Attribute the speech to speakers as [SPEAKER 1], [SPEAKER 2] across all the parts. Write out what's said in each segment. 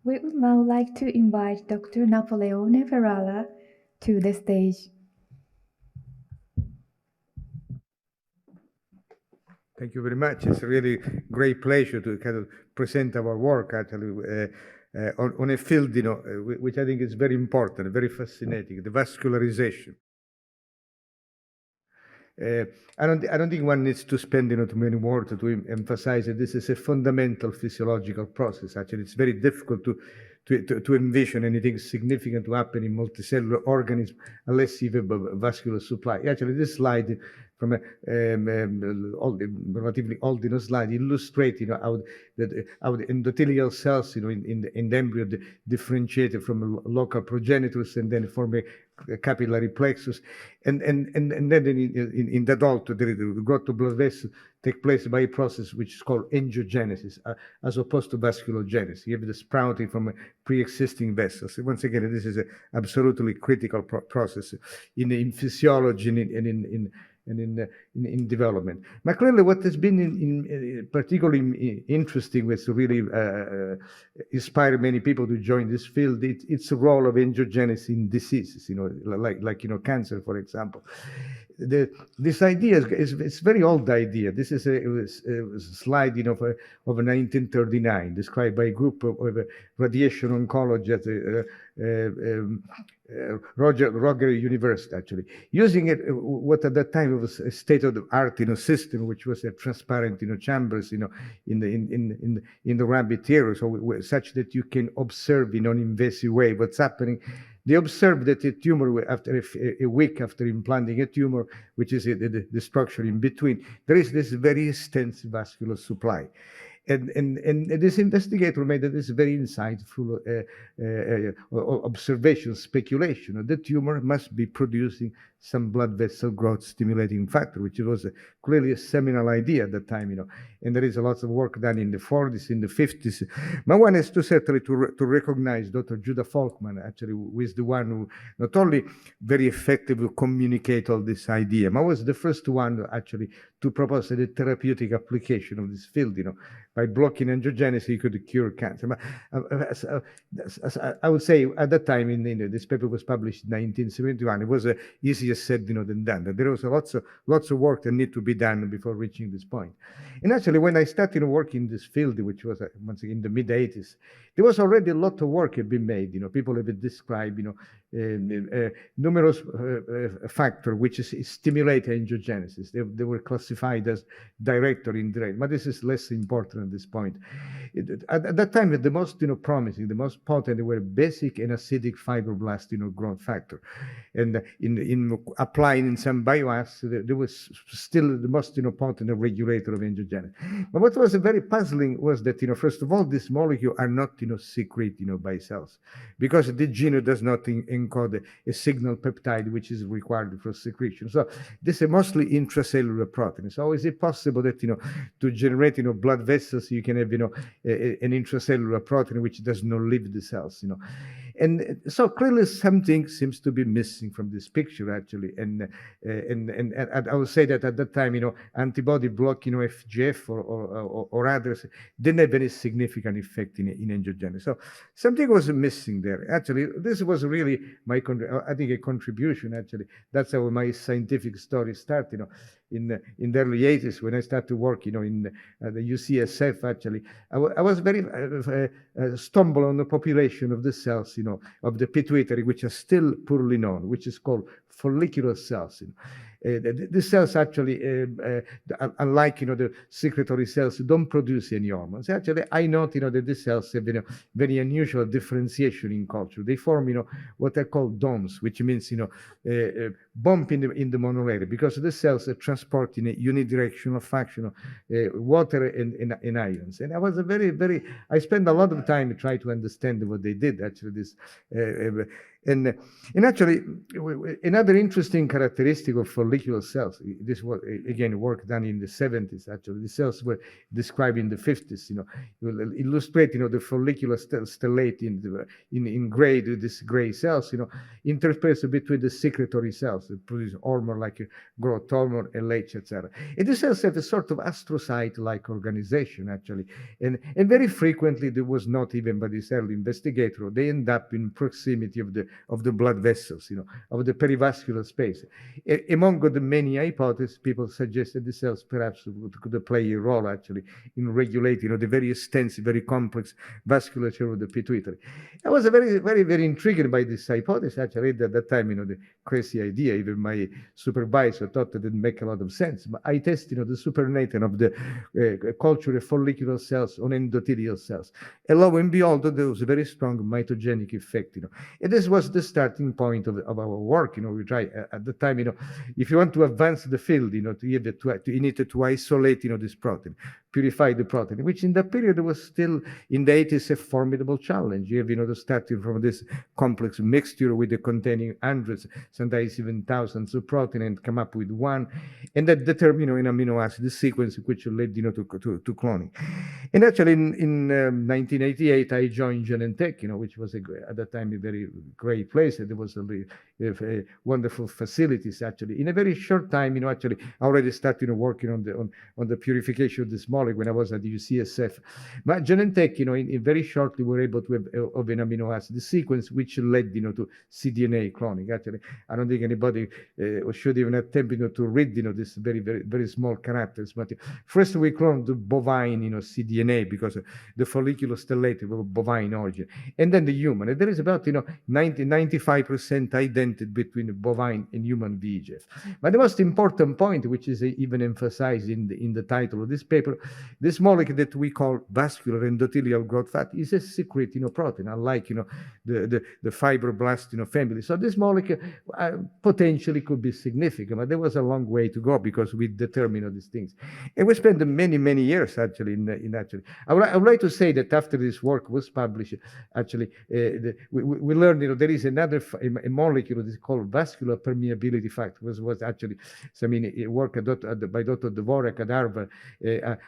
[SPEAKER 1] We would now like to invite Dr. Napoleone Ferrara to the stage.
[SPEAKER 2] Thank you very much. It's a really great pleasure to kind of present our work actually on a field, which I think is very important, very fascinating, the vascularization. I don't think one needs to spend too many words to emphasize that this is a fundamental physiological process. Actually, it's very difficult to envision anything significant to happen in multicellular organisms unless you have a vascular supply. Actually, this slide from a relatively old slide illustrates how the endothelial cells in the embryo differentiated from local progenitors and then form a capillary plexus, and then in the adult the growth of blood vessels take place by a process which is called angiogenesis, as opposed to vasculogenesis. You have the sprouting from pre-existing vessels. Once again, this is an absolutely critical process in physiology and in development. But clearly what has been particularly interesting was to really inspire many people to join this field. It's the role of angiogenesis in diseases, like cancer, for example. This idea is a very old idea. This is a slide of 1939, described by a group of radiation oncologists at Roger University, actually, using what at that time was a state-of-the-art system, which was a transparent chambers in the rabbit ear, so such that you can observe in an invasive way what's happening. They observed that a tumor, after a week after implanting a tumor, which is the structure in between, there is this very extensive vascular supply. And this investigator made this very insightful observation, speculation. The tumor must be producing some blood vessel growth stimulating factor, which was clearly a seminal idea at the time, and there is a lot of work done in the 40s, in the 50s. But one has to certainly to recognize Dr. Judah Folkman, actually, who is the one who not only very effectively communicate all this idea, but was the first one actually to propose the therapeutic application of this field, by blocking angiogenesis, you could cure cancer. But I would say at that time, this paper was published in 1971. It was easier said than done. There was lots of work that need to be done before reaching this point. And actually, when I started working in this field, which was once again in the mid 80s, there was already a lot of work had been made. People have described, numerous factors which stimulate angiogenesis. They were classified as direct or indirect, but this is less important at this point. At that time, the most promising, the most potent were basic and acidic fibroblast growth factor, and in applying in some bioassays, there was still the most potent regulator of angiogenesis. But what was very puzzling was that first of all, these molecules are not secreted by cells, because the gene does not encode a signal peptide which is required for secretion. So this is mostly intracellular protein. So is it possible that to generate blood vessels you can have an intracellular protein which does not leave the cells? And so clearly something seems to be missing from this picture, actually. And I would say that at that time, antibody block, FGF or others didn't have any significant effect in angiogenesis. So something was missing there. Actually, this was really I think a contribution, actually. That's how my scientific story started, in the early 80s when I started working, in the UCSF, actually. I was very stumbled on the population of the cells, of the pituitary, which are still poorly known, which is called follicular cells. The cells actually, unlike the secretory cells, don't produce any hormones. Actually, I note that the cells have very unusual differentiation in culture. They form what are called domes, which means bump in the monolayer, because the cells are transporting a unidirectional fraction of water and ions. And I was I spent a lot of time trying to understand what they did. Actually, this And actually, another interesting characteristic of follicular cells, this was, again, work done in the 70s, actually. The cells were described in the 50s, it will illustrate, the follicular stellate in gray, these gray cells, interface between the secretory cells that produce hormone like growth hormone, LH, etc. And these cells have a sort of astrocyte-like organization, actually. And very frequently, there was not even by this early investigator, they end up in proximity of the blood vessels, of the perivascular space. Among the many hypotheses, people suggested the cells perhaps could play a role actually in regulating, the very extensive, very complex vasculature of the pituitary. I was very, very, very intrigued by this hypothesis. Actually, at that time, the crazy idea, even my supervisor thought it didn't make a lot of sense. But I tested, the supernatant of the culture of follicular cells on endothelial cells. And lo and behold, there was a very strong mitogenic effect, And this was the starting point of our work, We try at the time, if you want to advance the field, you needed to isolate, this protein, purify the protein, which in that period was still in the 80s a formidable challenge. You have, starting from this complex mixture with the containing hundreds, sometimes even thousands of protein, and come up with one, and that determine, an amino acid sequence which led, to cloning. And actually, in 1988, I joined Genentech, which was at that time a very great place. There was a wonderful facilities actually. In a very short time, actually, I already started working on the purification of this molecule when I was at the UCSF. But Genentech, in very shortly, were able to have of an amino acid sequence which led, to cDNA cloning. Actually, I don't think anybody should even attempt, to read, this very, very, very small characters. But first we cloned the bovine, cDNA because the follicular stellate of bovine origin, and then the human. And there is about, 95% identity between bovine and human VEGF. But the most important point, which is even emphasized in the title of this paper, this molecule that we call vascular endothelial growth factor is a secret, protein, unlike, the fibroblast, family. So this molecule potentially could be significant, but there was a long way to go because we determined these things. And we spent many, many years actually in actually. I would like to say that after this work was published, actually, we learned, there is another a molecule that is called vascular permeability factor, was actually, work by Dr. Dvorak at Harvard,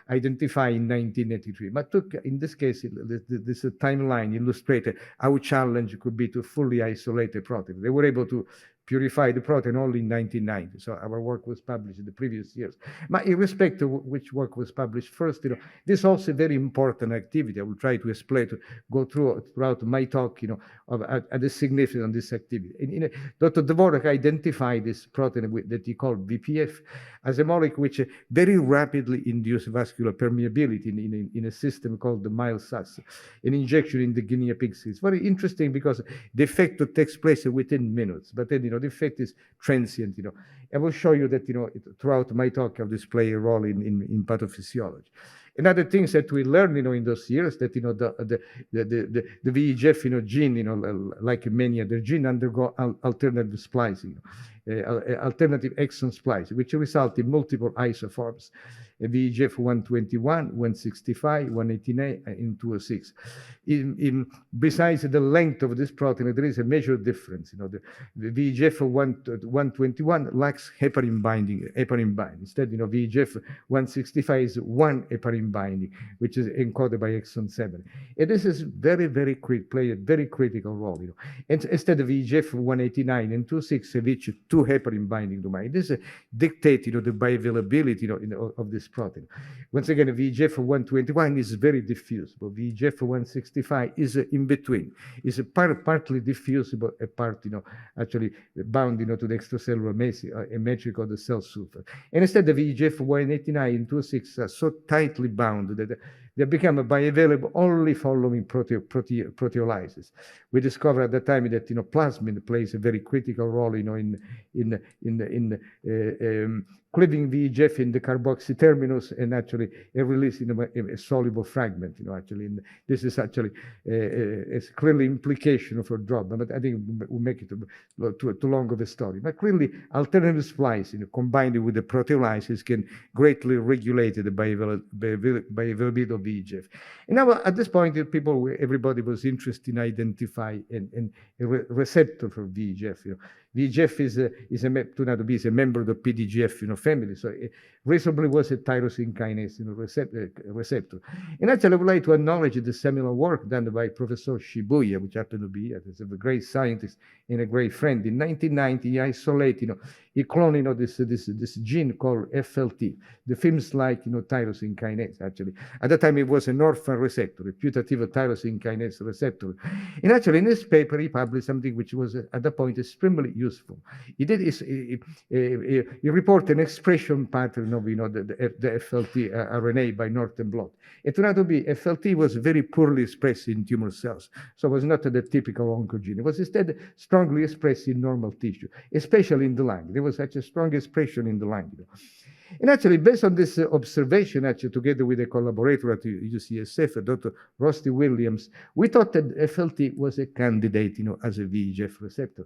[SPEAKER 2] identified in 1983. But took, in this case, this timeline illustrated how challenge could be to fully isolate a protein. They were able to purify the protein only in 1990. So our work was published in the previous years. But irrespective of which work was published first, this is also a very important activity. I will try to explain, to go throughout my talk, of the significance of this activity. Dr. Dvorak identified this protein that he called VPF as a molecule which very rapidly induces vascular permeability in a system called the MILSAS, an injection in the guinea pigs. It's very interesting because the effect takes place within minutes, but then, the effect is transient, I will show you that, throughout my talk, I'll display a role in pathophysiology. Another thing that we learned, in those years, that the VEGF, gene, like many other genes, undergo alternative splicing, alternative exon splicing, which result in multiple isoforms. VEGF 121, 165, 189, and 206. Besides the length of this protein, there is a major difference. The VEGF 121 lacks heparin binding. Instead, VEGF 165 is one heparin binding, which is encoded by exon 7. And this is very, very play a very critical role. And instead of VEGF 189 and 26 have each two heparin binding domain. This dictates, the bioavailability, of this protein. Once again, VEGF 121 is very diffuse, but VEGF 165 is in between. It's a partly diffusible, a part, actually bound, to the extracellular matrix of the cell surface. And instead, the VEGF 189 and 26 are so tightly bound that they become bioavailable only following proteolysis. We discovered at the time that plasmin plays a very critical role, in cleaving VEGF in the carboxy terminus and actually releasing a soluble fragment, actually. And this is actually it's clearly implication of a drug, but I think we'll make it too long of a story. But clearly, alternative splicing combined with the proteolysis can greatly regulate the bioavailability of VEGF. And now at this point, everybody was interested in identifying a receptor for VEGF. VEGF is a member of the PDGF family, so it reasonably was a tyrosine kinase receptor. And actually, I would like to acknowledge the seminal work done by Professor Shibuya, which happened to be a great scientist and a great friend. In 1990, he isolated, he cloned this gene called FLT, the films-like tyrosine kinase. Actually, at that time it was an orphan receptor, a putative tyrosine kinase receptor. And actually, in this paper, he published something which was at that point extremely useful. He reported an expression pattern of the FLT RNA by Northern blot. It turned out to be FLT was very poorly expressed in tumor cells, so it was not the typical oncogene. It was instead strongly expressed in normal tissue, especially in the lung. There was such a strong expression in the lung. And actually, based on this observation, actually, together with a collaborator at UCSF, Dr. Rusty Williams, we thought that FLT was a candidate, as a VEGF receptor.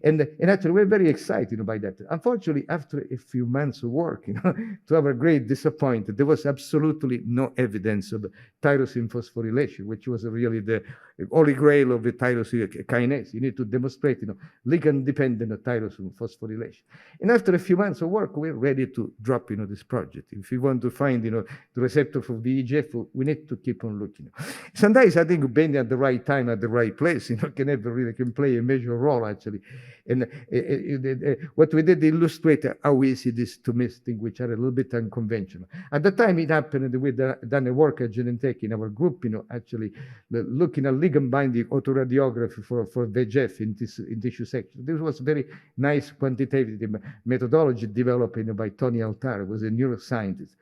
[SPEAKER 2] And actually, we're very excited by that. Unfortunately, after a few months of work, to our great disappointment, there was absolutely no evidence of tyrosine phosphorylation, which was really the holy grail of the tyrosine kinase. You need to demonstrate, ligand-dependent tyrosine phosphorylation. And after a few months of work, we're ready to drop this project. If we want to find the receptor for VEGF, we need to keep on looking. Sometimes I think being at the right time at the right place can play a major role, actually. And what we did illustrate how easy it is to miss things which are a little bit unconventional. At the time it happened, we done a work at Genentech in our group, actually looking at ligand binding autoradiography for VEGF in tissue section. This was very nice quantitative methodology developed by Tony Altar, was a neuroscientist.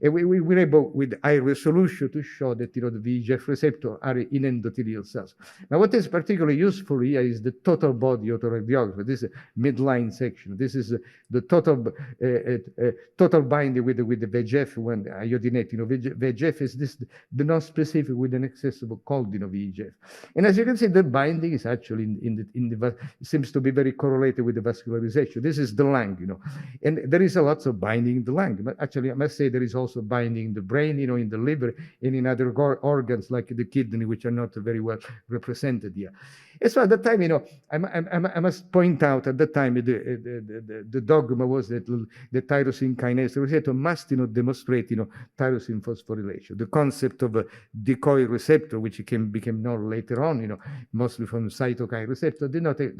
[SPEAKER 2] And we were able, with high resolution, to show that the VEGF receptors are in endothelial cells. Now, what is particularly useful here is the total body autoradiography. This is a midline section. This is the total binding with the VEGF when iodinate. VEGF is the non-specific with an accessible cold VEGF. And as you can see, the binding is actually seems to be very correlated with the vascularization. This is the lung, and there is a lot of binding in the lung. But actually, I must say there is also binding in the brain, in the liver, and in other organs like the kidney, which are not very well represented here. And so at the time, I must point out at the time the dogma was that the tyrosine kinase receptor must demonstrate tyrosine phosphorylation. The concept of a decoy receptor, which became known later on, mostly from cytokine receptor,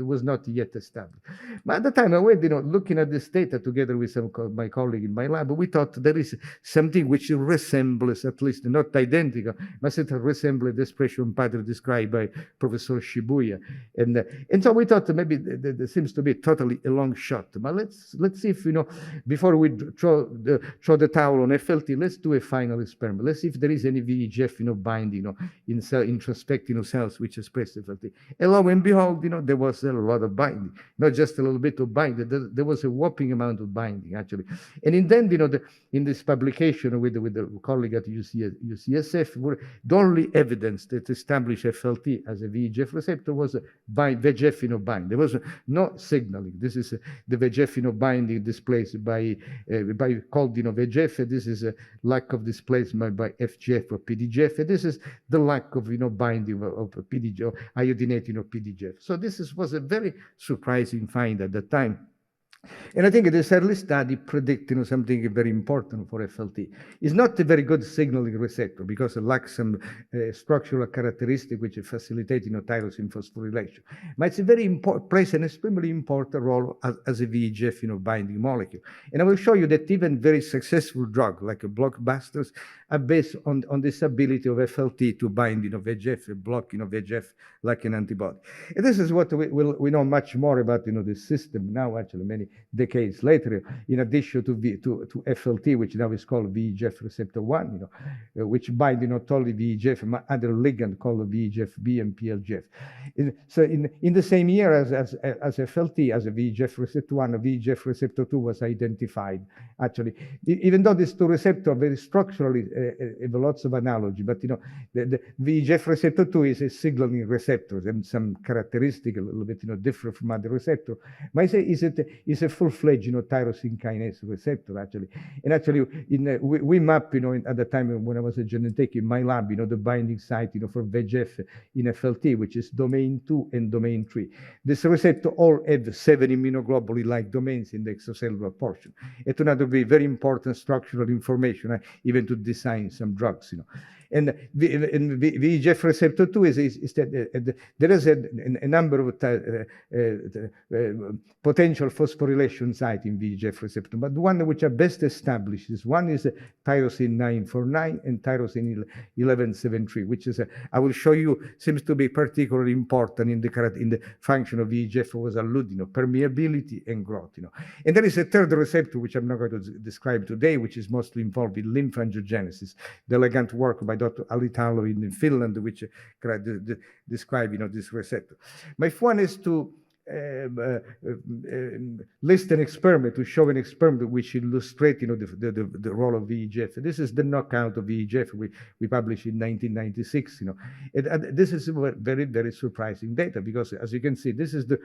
[SPEAKER 2] was not yet established. But at the time, I went looking at this data together with some of my colleagues in my lab. We thought there is something which resembles, at least not identical, but it resembles the expression pattern described by Professor Shibuya. And so we thought maybe there seems to be totally a long shot. But let's see if, before we throw the towel on FLT, let's do a final experiment. Let's see if there is any VEGF, binding, in introspecting cells which express FLT. And lo and behold, there was a lot of binding, not just a little bit of binding. There was a whopping amount of binding, actually. And then, in this publication with the colleague at UCSF, the only evidence that established FLT as a VEGF receptor was VEGF binding. There was no signaling. This is the VEGF binding displaced by called VEGF. This is a lack of displacement by FGF or PDGF. This is the lack of binding of PDGF, or iodinating of PDGF. So this was a very surprising find at the time. And I think this early study predicted something very important for FLT. It's not a very good signaling receptor because it lacks some structural characteristic which facilitate tyrosine phosphorylation. But it's a very important, plays an extremely important role as a VEGF binding molecule. And I will show you that even very successful drugs like blockbusters are based on this ability of FLT to bind, VEGF, block, VEGF like an antibody. And this is what we know much more about, this system now, actually, many decades later, in addition to FLT, which now is called VEGF receptor 1, which bind not only VEGF, but other ligand called VEGF-B and PLGF. So in the same year as FLT, as a VEGF receptor 1, a VEGF receptor 2 was identified, actually. Even though these two receptors are very structurally have lots of analogy, but the VEGF receptor 2 is a signaling receptor and some characteristic a little bit different from other receptors. But I say is a full-fledged tyrosine kinase receptor, actually. And actually we map at the time when I was a Genentech in my lab, the binding site for VEGF in FLT, which is domain 2 and domain 3. This receptor all have 7 immunoglobulin-like domains in the extracellular portion. It turned out to be very important structural information, even to design some drugs, And VEGF receptor 2 is that there is a number of potential phosphorylation sites in VEGF receptor, but the one which are best established is one is tyrosine 949 and tyrosine 1173, which is I will show you seems to be particularly important in the function of VEGF was alluded, permeability and growth, And there is a third receptor which I'm not going to describe today, which is mostly involved in lymph-angiogenesis. The elegant work by Dr. Alitalo in Finland, which describe this receptor. My one is to list an experiment, to show an experiment which illustrates the role of VEGF. This is the knockout of VEGF we published in 1996. And this is very, very surprising data because, as you can see, this is the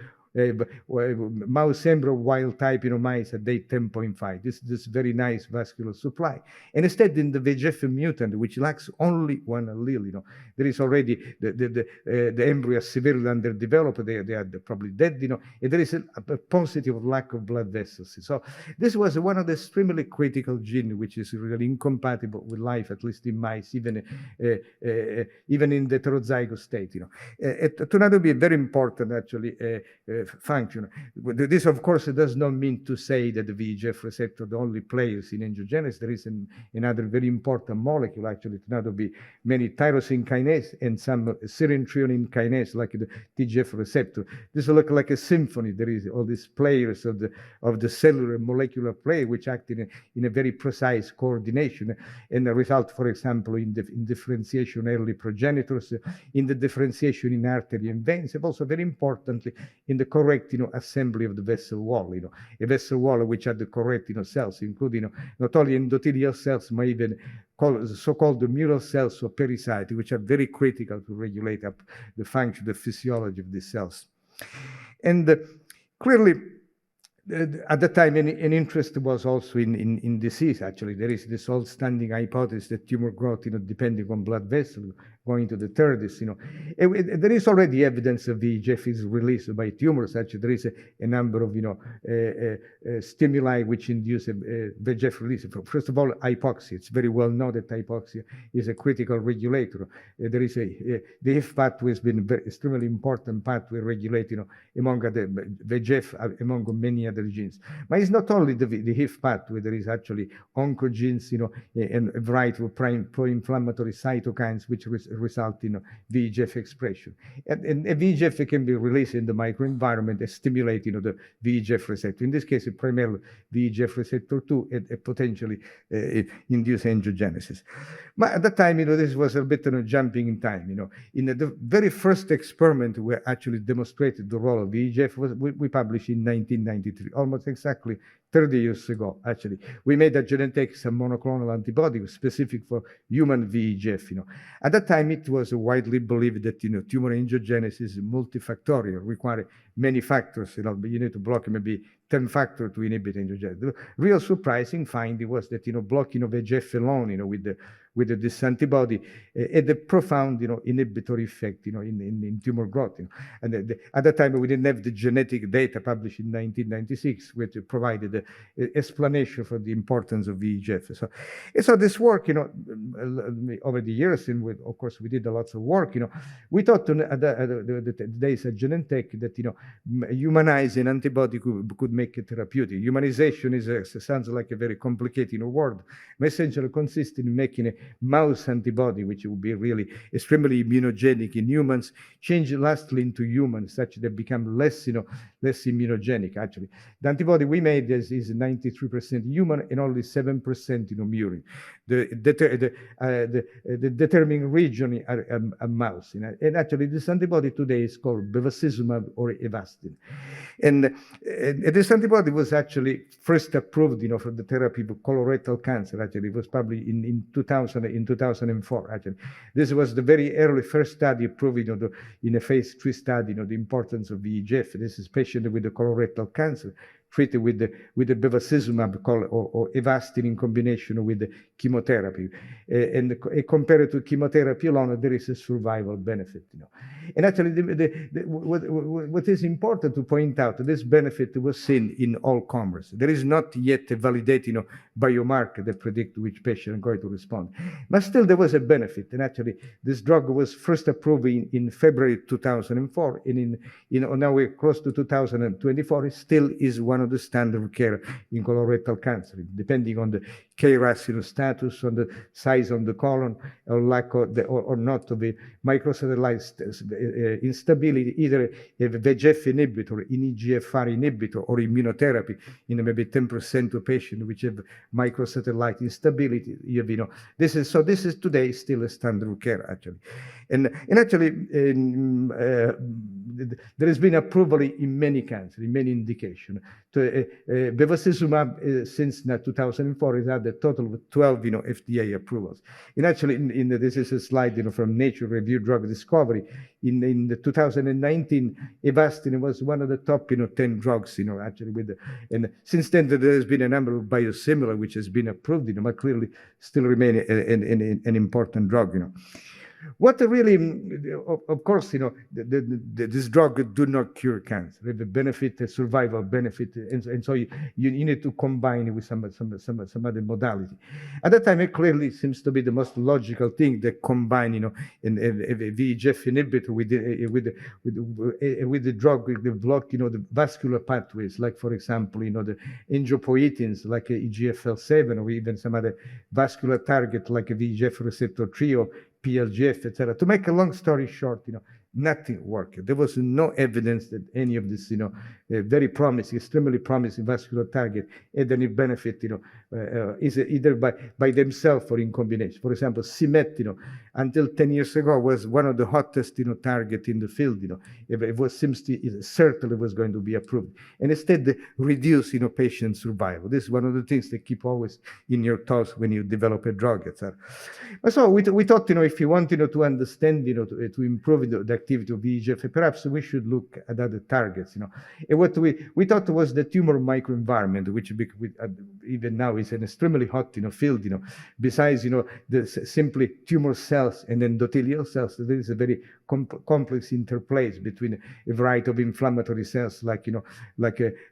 [SPEAKER 2] mouse embryo wild type mice at day 10.5. This very nice vascular supply. And instead, in the VEGF mutant, which lacks only one allele, there is already the embryo is severely underdeveloped. They are probably dead. And there is a positive lack of blood vessels. So this was one of the extremely critical genes, which is really incompatible with life, at least in mice, even in the heterozygous state. It turned out to be a very important, actually, function. This, of course, does not mean to say that the VEGF receptor the only players in angiogenesis. There is another very important molecule, actually, it turned out to be many tyrosine kinase and some serine threonine kinase, like the TGF receptor. This look like a symphony. There is all these players of the cellular molecular play which act in a very precise coordination and result, for example, in differentiation early progenitors, in the differentiation in artery and veins, and also very importantly in the correct assembly of the vessel wall. A vessel wall which had the correct cells, including not only endothelial cells, but even so-called the mural cells or pericyte, which are very critical to regulate up the function, the physiology of these cells. And clearly, at the time, an interest was also in disease, actually. There is this old standing hypothesis that tumor growth, depending on blood vessels, going to the 30s, there is already evidence of VEGF is released by tumors. Actually, there is a number of, stimuli which induce VEGF release. First of all, hypoxia. It's very well known that hypoxia is a critical regulator. There is the HIF pathway has been very extremely important pathway regulated, among the VEGF, among many other genes. But it's not only the HIF pathway. There is actually oncogenes, and a variety of pro-inflammatory cytokines which result in VEGF expression. And VEGF can be released in the microenvironment and stimulate the VEGF receptor. In this case, primarily VEGF receptor 2 and potentially induce angiogenesis. But at the time, this was a bit jumping in time. In the very first experiment we actually demonstrated the role of VEGF we published in 1993, almost exactly 30 years ago, actually. We made at Genentech some monoclonal antibody specific for human VEGF. At that time, it was widely believed that tumor angiogenesis is multifactorial, require many factors. You need to block maybe 10 factors to inhibit angiogenesis. The real surprising finding was that blocking of VEGF alone, with this antibody, had a profound inhibitory effect in tumor growth. And at that time we didn't have the genetic data published in 1996, which provided explanation for the importance of VEGF. So this work, over the years, and of course we did lots of work, we thought at the days at Genentech that, humanizing antibody could make it therapeutic. Humanization sounds like a very complicated word, but essentially consists in making a mouse antibody, which would be really extremely immunogenic in humans, change lastly into humans, such that become less immunogenic, actually. The antibody we made is 93% human and only 7% murine. The determining region are a mouse. And actually, this antibody today is called bevacizumab or Avastin. And this antibody was actually first approved, for the therapy of colorectal cancer. Actually, it was probably in 2004. Actually, this was the very early first study proving, in a phase 3 study, the importance of VEGF. This is patient with the colorectal cancer treated with the bevacizumab or Avastin in combination with the chemotherapy. And compared to chemotherapy alone, there is a survival benefit. And actually, what is important to point out, this benefit was seen in all comers. There is not yet a validated biomarker that predict which patient are going to respond. But still, there was a benefit. And actually, this drug was first approved in February 2004. And now we're close to 2024. It still is one of the standard of care in colorectal cancer, depending on the KRAS status, on the size of the colon, or lack of or not of the microsatellite instability, either a VEGF inhibitor, an EGFR inhibitor, or immunotherapy in maybe 10% of patients which have microsatellite instability. This is today still a standard of care, actually. And actually, there has been approval in many cancers, in many indications. Bevacizumab, since 2004, has had a total of 12 FDA approvals. And actually, this is a slide from Nature Review Drug Discovery. In the 2019, Avastin was one of the top 10 drugs, actually. And since then, there has been a number of biosimilar which has been approved, but clearly still remain an important drug. What really, of course, this drug do not cure cancer. They have a benefit, a survival benefit, and so you need to combine it with some other modality. At that time, it clearly seems to be the most logical thing that combine, a VEGF inhibitor with the drug that block, the vascular pathways, like for example, the angiopoietins, like EGFR7, or even some other vascular target, like a VEGF receptor 3 or PLGF, etc. To make a long story short, nothing worked. There was no evidence that any of this, very promising, extremely promising vascular target had any benefit, is either by themselves or in combination. For example, CMET, until 10 years ago was one of the hottest, target in the field. It certainly was going to be approved, and instead reduce, patient survival. This is one of the things that keep always in your thoughts when you develop a drug, etc. So we thought, if you want, to understand, to improve the activity of VEGF, perhaps we should look at other targets, And what we thought was the tumor microenvironment, which even now is an extremely hot, field, Besides, the simply tumor cells and endothelial cells, there is a very complex interplay between a variety of inflammatory cells, like a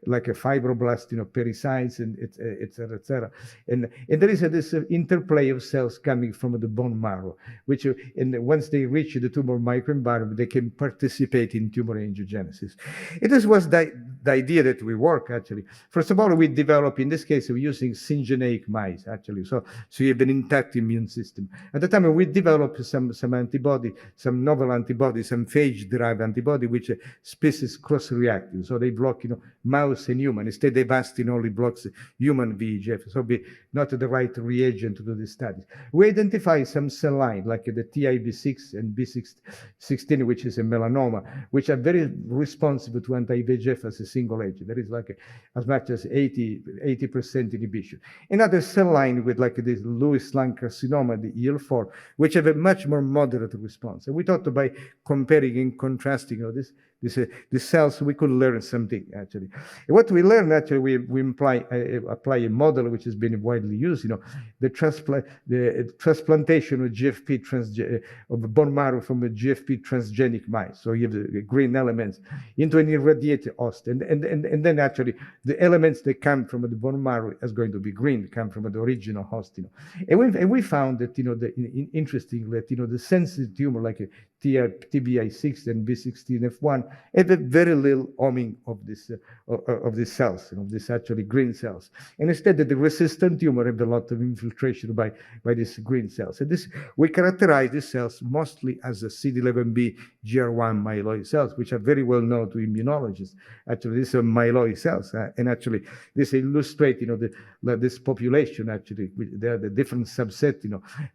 [SPEAKER 2] fibroblast, pericytes, and etc., etc. And there is this interplay of cells coming from the bone marrow, which, once they reach the tumor microenvironment, they can participate in tumor angiogenesis. This was the idea that we work, actually. First of all, we developed, in this case, we're using syngeneic mice, actually. So you have an intact immune system. At the time, we developed some antibody, some novel antibodies, some phage-derived antibody, which are species cross-reactive. So they block, mouse and human. Instead, Avastin only blocks human VEGF. So be not the right reagent to do the studies. We identify some cell line, like the TIB6 and B16, which is a melanoma, which are very responsive to anti-VEGF as a single agent. There is as much as 80% inhibition. Another cell line with this Lewis-Lung carcinoma, the EL4, which have a much more moderate response. And we thought by comparing and contrasting this these cells, we could learn something, actually. And what we learned, actually, we apply a model which has been widely used, the transplantation of GFP of bone marrow from a GFP transgenic mice. So you have the green elements into an irradiated host. And then actually the elements that come from the bone marrow is going to be green, come from the original host. And we found that, interestingly, that, the sensitive tumor like TBI6 and B16F1 have a very little homing of these cells, of these actually green cells. And instead, the resistant tumor have a lot of infiltration by these green cells. And we characterize these cells mostly as a CD11B GR1 myeloid cells, which are very well known to immunologists. Actually, these are myeloid cells. And actually, this illustrates, this population, actually, there are the different subsets,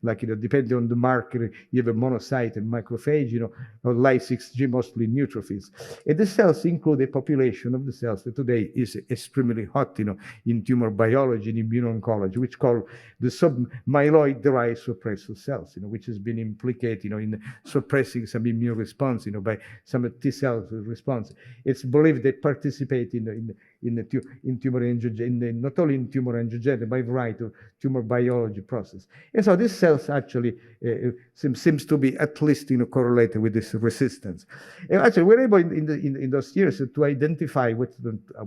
[SPEAKER 2] like, depending on the marker, you have a monocyte and macrophage, or Ly6G, mostly neutrophils. And the cells include a population of the cells that today is extremely hot, in tumor biology and immuno-oncology, which called the submyeloid-derived suppressor cells, which has been implicated, in suppressing some immune response, by some T cell response. It's believed they participate in tumor angiogenesis, not only in tumor angiogenesis, but a variety of tumor biology process. And so these cells actually seems to be at least correlated with this resistance. And actually, we're able in those years to identify what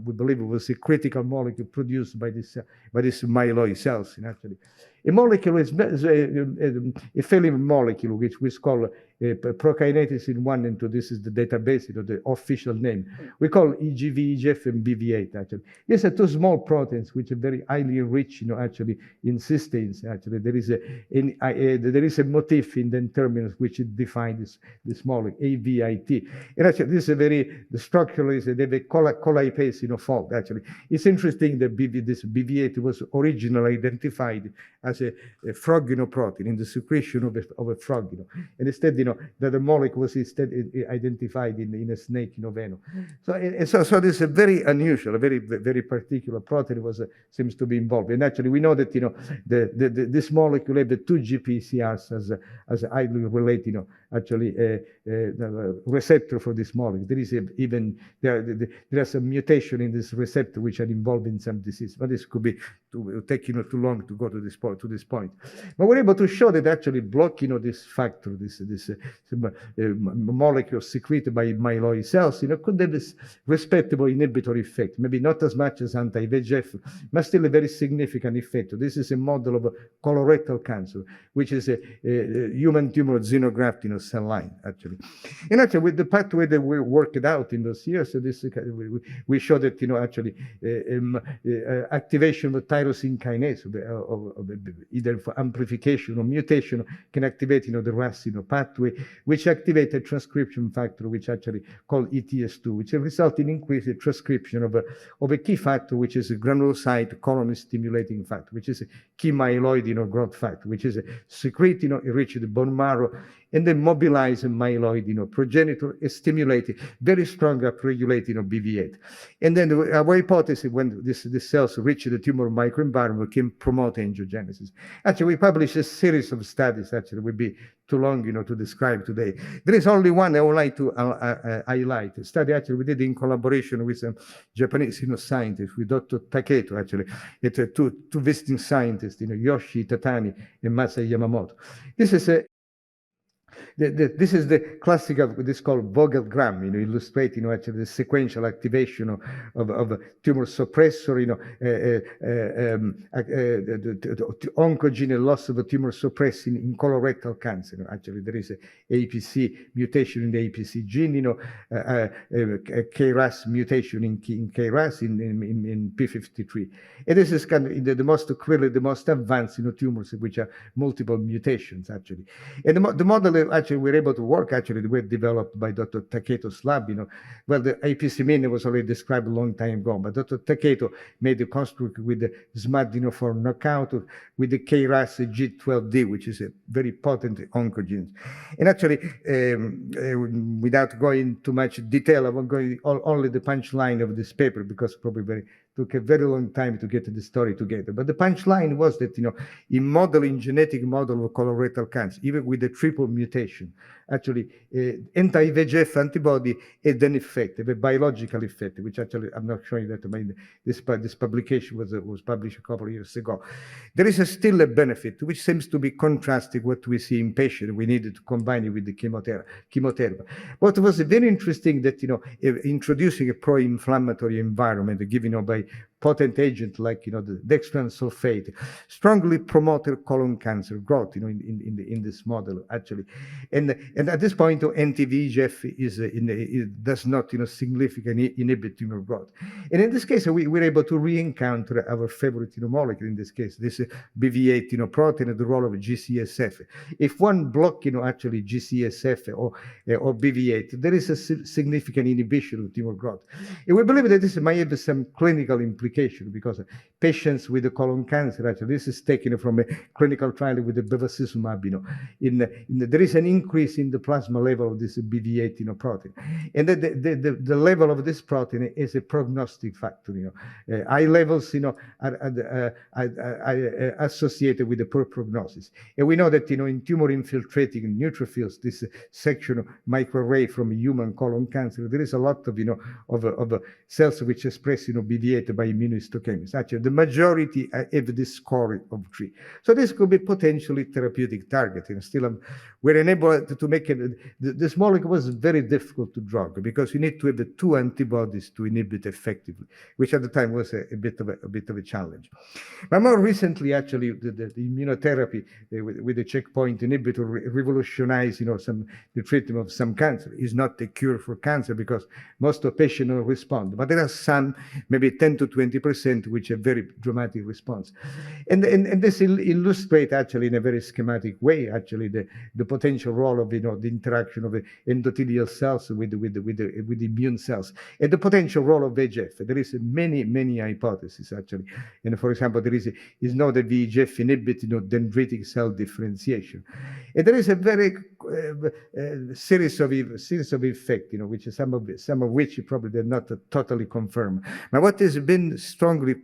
[SPEAKER 2] we believe was a critical molecule produced by these myeloid cells. And actually, a molecule is a family molecule which we call prokinetis 1 and 2. This is the database, the official name. We call EGV, EGF, and BV8, actually. These are two small proteins which are very highly enriched, actually, in cysteines. Actually, there is a motif in the terminus which defines this molecule, AVIT. And actually, this is the structure is they have a colipase, fold, actually. It's interesting that this BV8 was originally identified as a frog, protein in the secretion of a frog, and instead, that the molecule was instead identified in a snake, venom. So this is a very unusual, a very, very particular protein seems to be involved. And actually, we know that, this molecule have the two GPCRs as highly related, actually, receptor for this molecule. There is there are some mutation in this receptor which are involved in some disease, but this could be taking too long to go to this point. But we're able to show that actually blocking this factor, this molecule secreted by myeloid cells, could have this respectable inhibitory effect. Maybe not as much as anti-VEGF, but still a very significant effect. This is a model of colorectal cancer, which is a human tumor xenograft, cell line, actually. And actually, with the pathway that we worked out in those years, so we show that, actually, activation of tyrosine kinase, either for amplification or mutation, can activate, the RAS, pathway, which activate a transcription factor, which actually called ETS2, which result in increased transcription of a key factor, which is a granulocyte colony stimulating factor, which is a key myeloid, growth factor, which is a secrete, enrich the bone marrow, and then mobilize a myeloid, progenitor, stimulated, very strong upregulating of BV8. And then our hypothesis, when these cells reach the tumor microenvironment, can promote angiogenesis. Actually, we published a series of studies, actually, would be too long, to describe today. There is only one I would like to highlight. A study, actually, we did in collaboration with some Japanese, scientists, with Dr. Taketo, actually. It's two visiting scientists, Yoshi Tatani and Masa Yamamoto. This is the classical, what is called Vogelgram, illustrating, actually, the sequential activation of tumor suppressor, oncogene loss of a tumor suppressing in colorectal cancer. Actually, there is a APC mutation in the APC gene, KRAS mutation in KRAS in P53. And this is kind of the most advanced, tumors which are multiple mutations, actually. And the model, actually, we're able to work, actually, were developed by Dr. Taketo's lab, Well, the APC-min was already described a long time ago, but Dr. Taketo made the construct with the SMAD, for knockout with the KRAS G12D, which is a very potent oncogene. And actually, without going too much detail, I won't go only the punchline of this paper, because probably took a very long time to get the story together. But the punchline was that, in genetic model of colorectal cancer, even with the triple mutation, actually anti-VEGF antibody had an effect, a biological effect, which actually I'm not showing that, but this publication was published a couple of years ago. There is still a benefit, which seems to be contrasting what we see in patients. We needed to combine it with the chemotherapy. What was very interesting that, introducing a pro-inflammatory environment given by potent agent like the dextran sulfate strongly promoted colon cancer growth in this model actually, and at this point anti-VEGF does not significantly inhibit tumor growth, and in this case we were able to re-encounter our favorite molecule, in this case this BV8 protein and the role of GCSF. If one block actually GCSF or BV8, there is a significant inhibition of tumor growth, and we believe that this might have some clinical implications because patients with the colon cancer, actually, this is taken from a clinical trial with the bevacizumab, there is an increase in the plasma level of this BV8 protein. And the level of this protein is a prognostic factor. High levels are associated with the poor prognosis. And we know that in tumor infiltrating neutrophils, this section of microarray from human colon cancer, there is a lot of cells which express BV8 by immunohistochemistry. Actually, the majority have this score of 3. So this could be potentially therapeutic target. Still, we're unable to make it. This molecule was very difficult to drug because you need to have the 2 antibodies to inhibit effectively, which at the time was a bit of a challenge. But more recently, actually, the immunotherapy with the checkpoint inhibitor revolutionized, the treatment of some cancer. It's not a cure for cancer because most of patients don't respond, but there are some, maybe 10 to 20%, which have very dramatic response. And this illustrates actually in a very schematic way, actually, the potential role of, the interaction of endothelial cells with the immune cells, and the potential role of VEGF. There is many hypotheses, actually. And for example, there is known that VEGF inhibits, dendritic cell differentiation. And there is a very series of effects, which some of which probably they're not totally confirmed. But what has been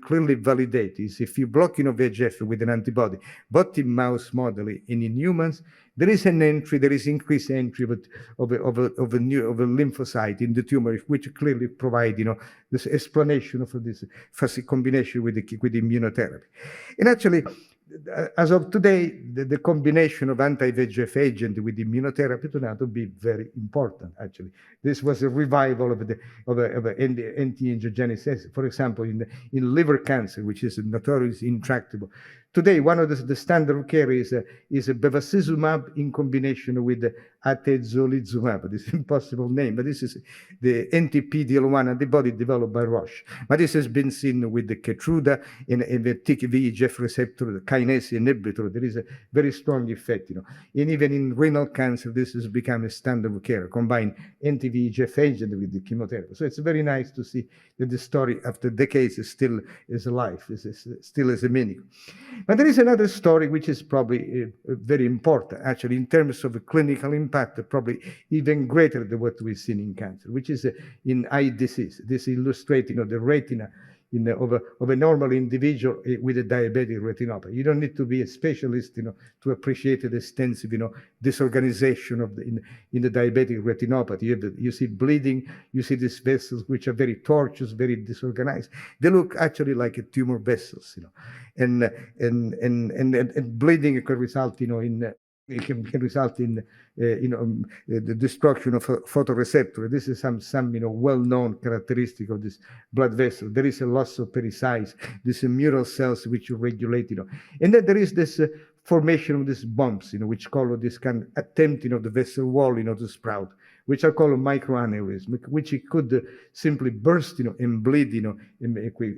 [SPEAKER 2] clearly validated is if you block VEGF with an antibody, both in mouse model and in humans, there is increased entry of a lymphocyte in the tumor, which clearly provide this explanation for this combination with immunotherapy. And actually, as of today, the combination of anti-VEGF agent with immunotherapy turned out to be very important, actually. This was a revival of anti-angiogenesis, for example, in liver cancer, which is notoriously intractable. Today, one of the standard of care is a bevacizumab in combination with atezolizumab. This is an impossible name, but this is the anti-PD-L1 antibody developed by Roche. But this has been seen with the Keytruda and the TIC-VEGF receptor, the kinase inhibitor. There is a very strong effect, And even in renal cancer, this has become a standard of care, combine anti-VEGF agent with the chemotherapy. So it's very nice to see that the story after decades is still alive, still is a meaning. But there is another story which is probably very important, actually, in terms of clinical impact, probably even greater than what we've seen in cancer, which is in eye disease. This illustrates, the retina of a normal individual with a diabetic retinopathy. You don't need to be a specialist, to appreciate the extensive, disorganization in the diabetic retinopathy. You see bleeding, you see these vessels which are very tortuous, very disorganized. They look actually like tumor vessels, and bleeding can result, it can result in the destruction of photoreceptor. This is some well-known characteristic of this blood vessel. There is a loss of pericytes, these mural cells which regulate, and then there is this formation of these bumps, which call this kind of attempting of the vessel wall, to sprout, which are called microaneurysm, which it could simply burst, and bleed, and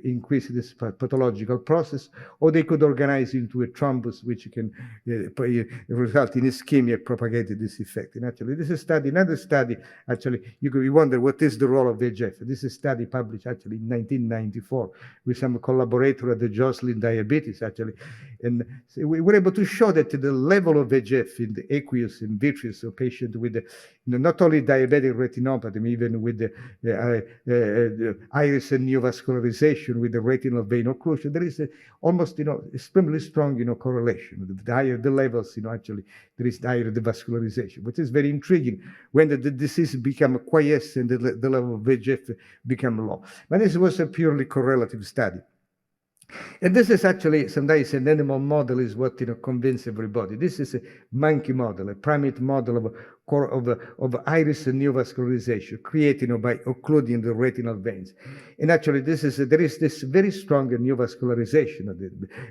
[SPEAKER 2] increase this pathological process, or they could organize into a thrombus, which can result in ischemia, propagated this effect. And actually, this is another study, actually, you wonder what is the role of VEGF. This is a study published actually in 1994 with some collaborator at the Joslin Diabetes, actually. And so we were able to to show that the level of VEGF in the aqueous and vitreous of patient with not only diabetic retinopathy, even with the iris and neovascularization with the retinal vein occlusion, there is almost extremely strong correlation. The higher the levels, actually there is higher the vascularization, which is very intriguing when the disease become quiescent and the level of VEGF become low. But this was a purely correlative study. And this is actually, sometimes an animal model is what convinces everybody. This is a monkey model, a primate model of iris and neovascularization created by occluding the retinal veins. And actually, there is this very strong neovascularization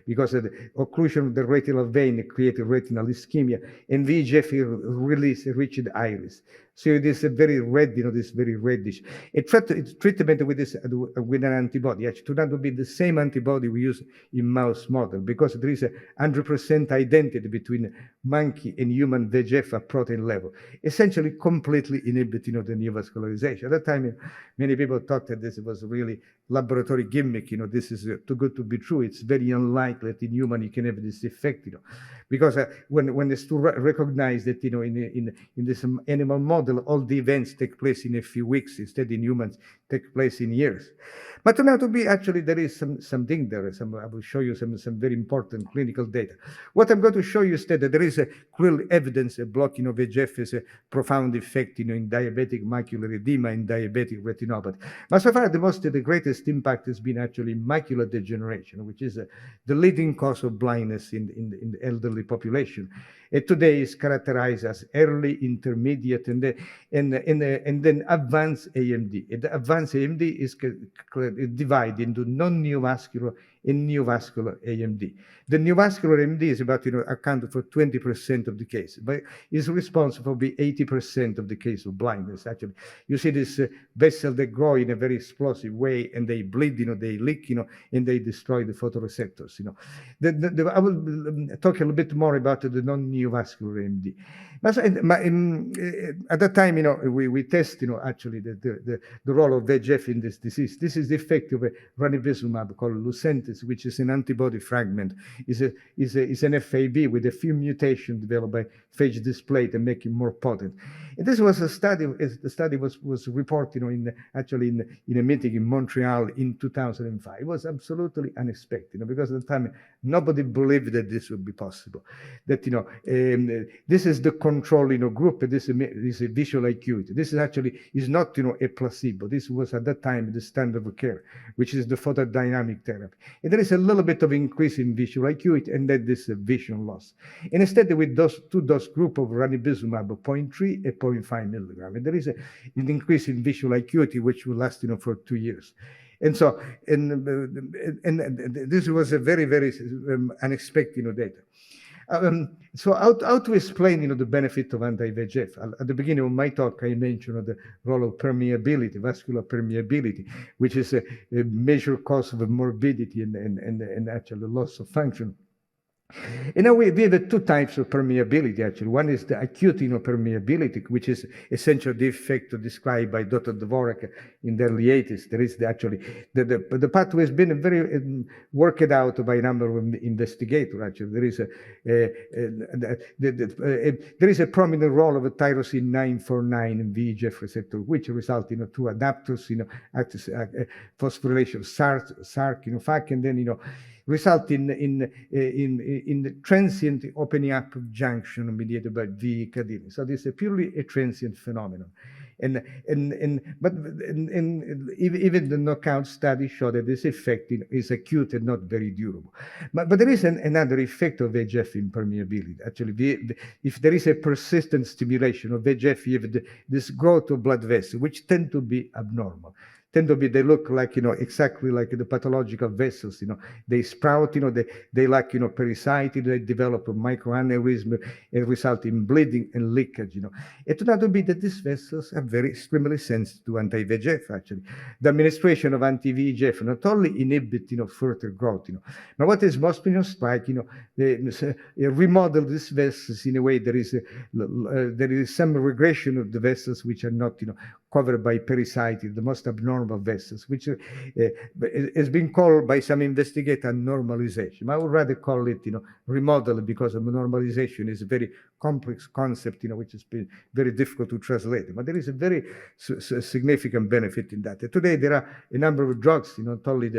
[SPEAKER 2] because of the occlusion of the retinal vein created retinal ischemia, and VEGF release reached the iris. So it is a very red, this very reddish. It's treatment with an antibody. Actually, to not be the same antibody we use in mouse model, because there is 100% identity between monkey and human VEGF at protein level, essentially completely inhibiting the neovascularization. At that time, many people thought that this was really laboratory gimmick. This is too good to be true. It's very unlikely that in human you can have this effect. Because when it's to recognize that in this animal model, all the events take place in a few weeks, instead in humans take place in years. But now to be actually there is something there. I will show you some very important clinical data. What I'm going to show you instead that there is a clear evidence that blocking of VEGF has a profound effect in diabetic macular edema and diabetic retinopathy. But so far the greatest impact has been actually macular degeneration, which is the leading cause of blindness in the elderly population. It today is characterized as early, intermediate, and then advanced AMD. And the advanced AMD is divided into non-neovascular and neovascular AMD. The neovascular AMD is about accounted for 20% of the cases, but is responsible for 80% of the case of blindness. Actually, you see this vessel that grow in a very explosive way, and they bleed, they leak, and they destroy the photoreceptors. I will talk a little bit more about the non-neovascular AMD. But at that time, we test, actually the role of VEGF in this disease. This is the effect of a ranibizumab called Lucentis, which is an antibody fragment. Is an FAB with a few mutations developed by phage display to make it more potent. And this was a study. The study was reported, in a meeting in Montreal in 2005. It was absolutely unexpected, because at the time nobody believed that this would be possible. That this is the control group. This is a visual acuity. This is not a placebo. This was at that time the standard of care, which is the photodynamic therapy. And there is a little bit of increase in visual acuity, and then this vision loss. And instead, with those two dose group of ranibizumab, 0.3 and 0.5 milligram, and there is an increase in visual acuity, which will last for 2 years. And so, and this was a very, very unexpected data. So how to explain the benefit of anti-VEGF? At the beginning of my talk, I mentioned the role of permeability, vascular permeability, which is a major cause of morbidity and actually loss of function. And now we have two types of permeability, actually. One is the acute permeability, which is essentially the effect described by Dr. Dvorak in the early 80s. There is the pathway has been very worked out by a number of investigators, actually. There is a prominent role of a tyrosine 949 and VEGF receptor, which result through adapters, phosphorylation, SARC, FAC, and then, result in the transient opening up of junction mediated by V cadherin. So this is purely a transient phenomenon. But even the knockout study showed that this effect is acute and not very durable. But there is another effect of VEGF impermeability. Actually, if there is a persistent stimulation of VEGF, you have this growth of blood vessels, which tend to be abnormal. They look like, exactly like the pathological vessels, they sprout, they lack, pericyte, they develop a microaneurysm and result in bleeding and leakage, It turned out to be that these vessels are very extremely sensitive to anti-VEGF, actually. The administration of anti-VEGF not only inhibit, further growth, but what is most, striking, they remodel these vessels in a way there is some regression of the vessels which are not, covered by pericyte, the most abnormal normal vessels, which has been called by some investigators normalization. I would rather call it, remodel, because of normalization is a very complex concept, which has been very difficult to translate. But there is a very significant benefit in that. Today, there are a number of drugs, not only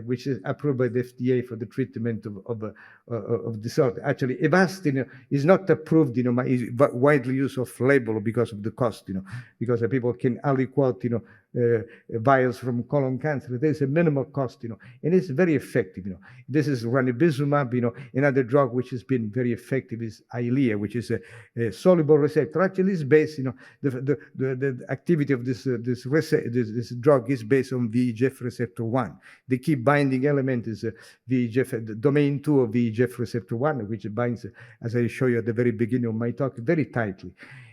[SPEAKER 2] which is approved by the FDA for the treatment of disorder. Actually, Avastin is not approved, is widely used off-label because of the cost, because people can only quote, vials from colon cancer. There's a minimal cost, and it's very effective. This is ranibizumab. Another drug which has been very effective is Eylea, which is a soluble receptor. Actually, it's based, the activity of this drug is based on VEGF receptor 1. The key binding element is VEGF, the domain 2 of VEGF receptor 1, which binds, as I show you at the very beginning of my talk, very tightly.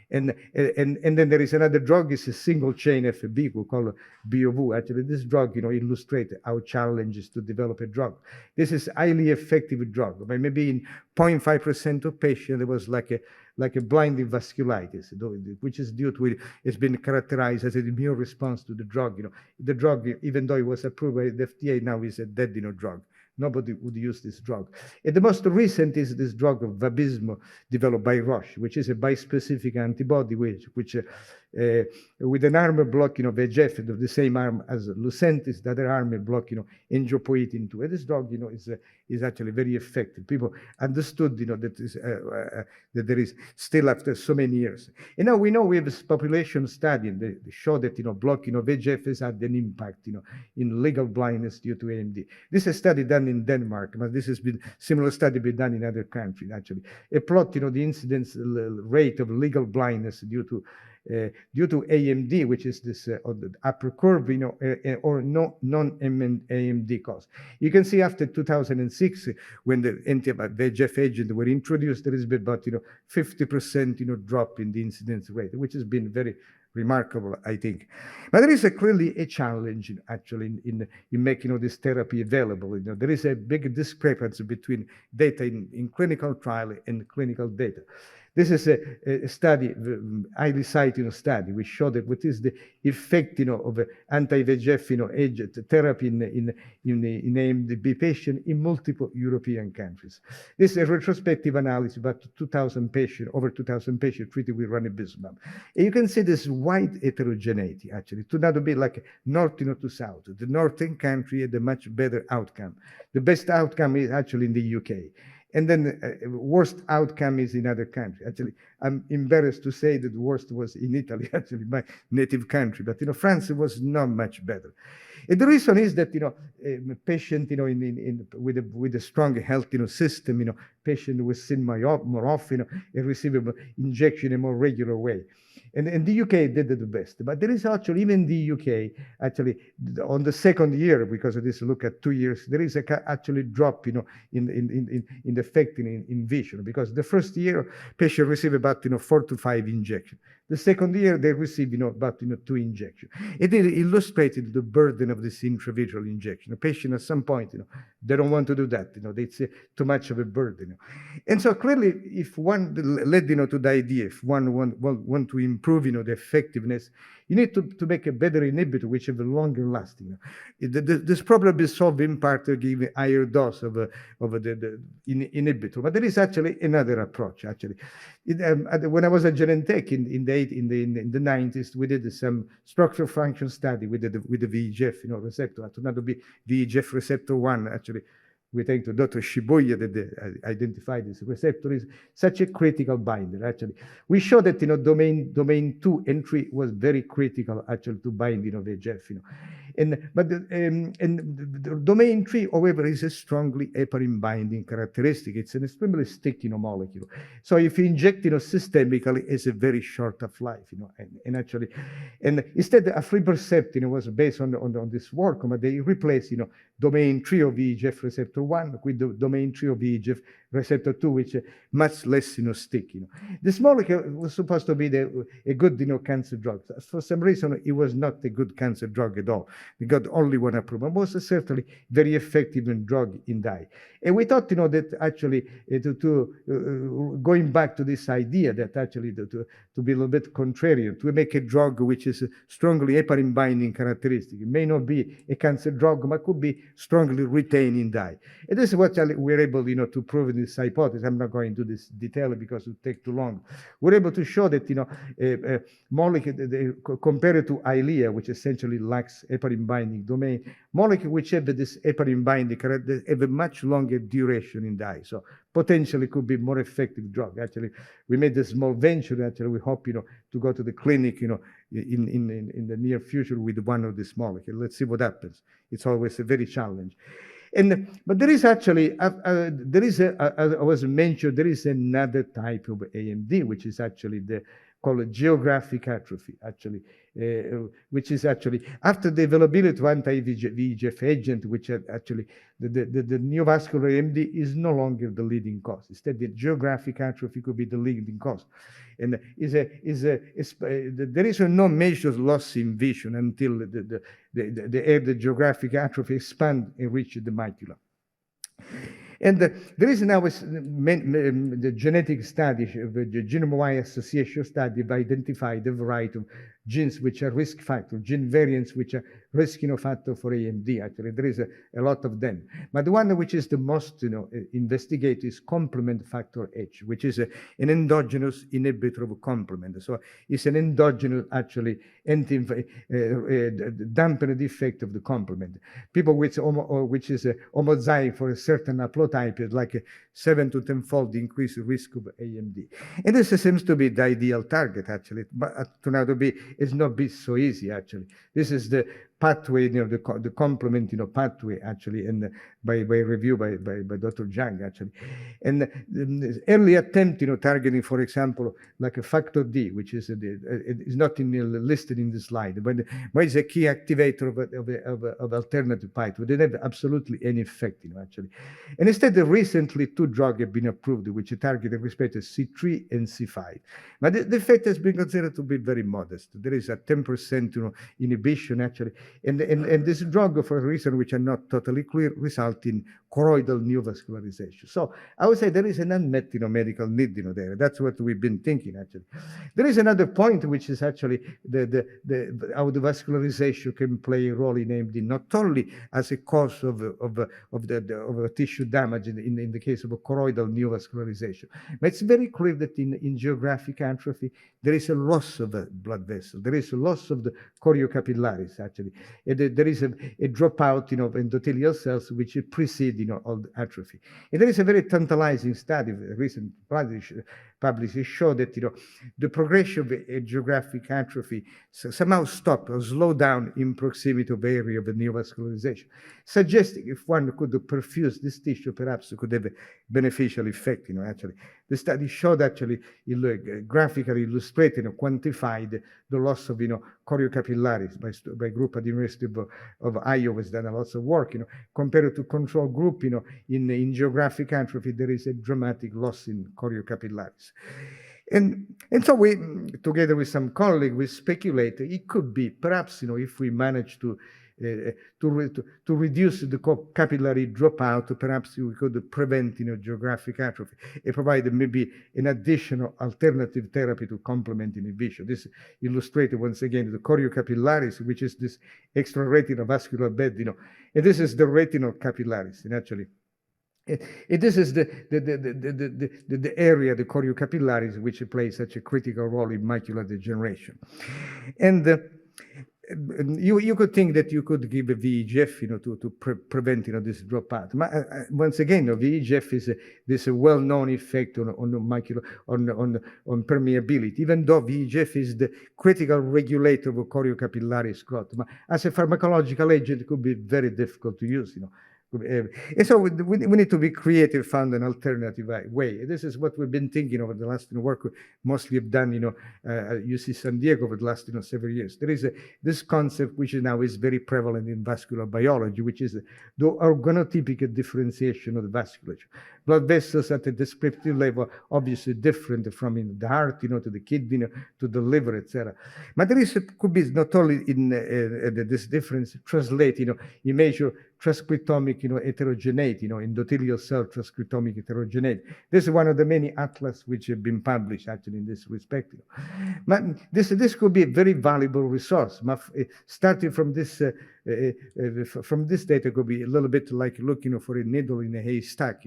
[SPEAKER 2] And then there is another drug, it's a single chain FB, we call it BOVU. Actually, this drug, illustrates how challenge to develop a drug. This is highly effective drug. But maybe in 0.5% of patients, there was like a blinding vasculitis, which is due to it's been characterized as an immune response to the drug. The drug, even though it was approved by the FDA, now is a dead, drug. Nobody would use this drug. And the most recent is this drug of Vabysmo, developed by Roche, which is a bispecific antibody, which with an arm blocking VEGF, the same arm as Lucentis, the other arm blocking angiopoietin 2. And this drug, is actually very effective. People understood, that there is still after so many years. And now we know we have this population study, and they show that, blocking VEGF has had an impact, in legal blindness due to AMD. This is a study done in Denmark, but this has been similar study been done in other countries, actually. A plot, the incidence rate of legal blindness due to AMD, which is this on the upper curve, or non-AMD cause. You can see after 2006, when the anti-VEGF agents were introduced, there has been about 50% drop in the incidence rate, which has been very remarkable, I think. But there is clearly a challenge, actually, in making this therapy available. There is a big discrepancy between data in clinical trial and clinical data. This is a study, highly cited study, which showed that what is the effect, of anti-VEGF, agent therapy in AMD patient in multiple European countries. This is a retrospective analysis about 2,000 patients, over 2,000 patients treated with ranibizumab. And you can see this wide heterogeneity, actually, to not be like north, to south. The northern country had a much better outcome. The best outcome is actually in the UK. And then worst outcome is in other countries. Actually, I'm embarrassed to say that the worst was in Italy, actually, my native country. But, France was not much better. And the reason is that, a patient, with a strong health, system, patient was seen more often, and receive injection in a more regular way. And the UK did the best. But there is actually, even the UK, actually, on the second year, because of this look at 2 years, there is actually drop, in the effect in vision. Because the first year, patient receive about, 4 to 5 injections. The second year, they receive, about 2 injections. It illustrated the burden of this intravitreal injection. A patient at some point, they don't want to do that. They say too much of a burden. And so clearly, if one led, to the idea, if one want to improve, the effectiveness, you need to make a better inhibitor, which is longer lasting. This problem is solved in part to give a higher dose of the inhibitor. But there is actually another approach. Actually, when I was at Genentech in the 90s, we did some structural function study with the VEGF receptor. To not be VEGF receptor 1. Actually, we thank to Dr. Shibuya that identified this receptor is such a critical binder. Actually, we showed that domain 2 and 3 was very critical actually to bind VEGF. But the domain 3, however, is a strongly heparin binding characteristic. It's an extremely sticky molecule. So if you inject systemically, it's a very short of life. And instead, aflibercept was based on this work, but they replaced domain 3 of VEGF receptor 1 with the domain 3 of VEGF receptor 2, which much less, stick. This molecule was supposed to be a good, cancer drug. For some reason, it was not a good cancer drug at all. We got only one approval. It was certainly very effective in drug in die. And we thought, that actually, going back to this idea that actually to be a little bit contrarian, to make a drug which is strongly heparin binding characteristic. It may not be a cancer drug, but could be strongly retained in die. And this is what we're able, to prove in this hypothesis. I'm not going into this detail because it would take too long. We're able to show that, molecule compared to Eylea, which essentially lacks heparin binding domain, molecule which have this heparin binding have a much longer duration in die. So potentially could be more effective drug. Actually, we made a small venture. Actually, we hope, to go to the clinic, in the near future with one of these molecules. Let's see what happens. It's always a very challenge. But there is actually, as I was mentioned, there is another type of AMD, which is actually called geographic atrophy, actually, which is actually after the availability of anti-VEGF agent, which actually the neovascular AMD is no longer the leading cause. Instead, the geographic atrophy could be the leading cause. And there is no major loss in vision until the geographic atrophy expand and reach the macula. And there is now the genetic study, the genome-wide association study, have identified a variety of genes which are risk factors, gene variants which are risk factor for AMD. Actually, there is a lot of them. But the one which is the most investigated is complement factor H, which is an endogenous inhibitor of complement. So it's an endogenous, actually, dampening effect of the complement. People which is homozygote for a certain haplotype is like a 7 to 10-fold increased risk of AMD. And this seems to be the ideal target, actually, but turned out to be, it's not be so easy, actually. This is the pathway, the complement, pathway, actually, and by review by Dr. Zhang, actually. And the early attempt, targeting, for example, like a factor D, which is not listed in the slide, but it's a key activator of alternative pathway. They don't have absolutely any effect, actually. And instead, recently, 2 drugs have been approved, which target the respective C3 and C5. But the effect has been considered to be very modest. There is a 10%, inhibition, actually. And this drug, for a reason which are not totally clear, result in choroidal neovascularization. So I would say there is an unmet medical need there. That's what we've been thinking, actually. There is another point, which is actually how the vascularization can play a role in AMD, not only as a cause of tissue damage in the case of a choroidal neovascularization, but it's very clear that in geographic atrophy, there is a loss of a blood vessel. There is a loss of the choriocapillaris, actually. There is a dropout, of endothelial cells which precede, all the atrophy. And there is a very tantalizing study, a recent published, showed that, the progression of geographic atrophy somehow stopped or slowed down in proximity of area of the neovascularization, suggesting if one could perfuse this tissue, perhaps it could have a beneficial effect, actually. The study showed actually, graphically illustrated and quantified the loss of, choriocapillaris by a group at the University of Iowa has done a lot of work, compared to control group, in geographic atrophy, there is a dramatic loss in choriocapillaris. And so we, together with some colleagues, we speculate it could be, perhaps, if we manage to reduce the capillary dropout, perhaps we could prevent, geographic atrophy and provide maybe an additional alternative therapy to complement inhibition. This illustrated once again the choriocapillaris, which is this extraretinal vascular bed, and this is the retinal capillaris, and actually. This is the area, the choriocapillaris, which plays such a critical role in macular degeneration. And you could think that you could give a VEGF, to prevent, this dropout. Once again, VEGF is this well-known effect on macular on permeability. Even though VEGF is the critical regulator of choriocapillaris growth, as a pharmacological agent, it could be very difficult to use, And so we need to be creative, find an alternative way. This is what we've been thinking over the last work we mostly have done, at UC San Diego over the last several years. There is this concept which now is very prevalent in vascular biology, which is the organotypic differentiation of the vasculature. blood vessels at a descriptive level, obviously different from the heart, to the kidney, to the liver, etc. But there could be not only in this difference translate, you measure transcriptomic, heterogeneity, endothelial cell transcriptomic heterogeneity. This is one of the many atlas which have been published actually in this respect. But this could be a very valuable resource. Starting from this data could be a little bit like looking for a needle in a haystack,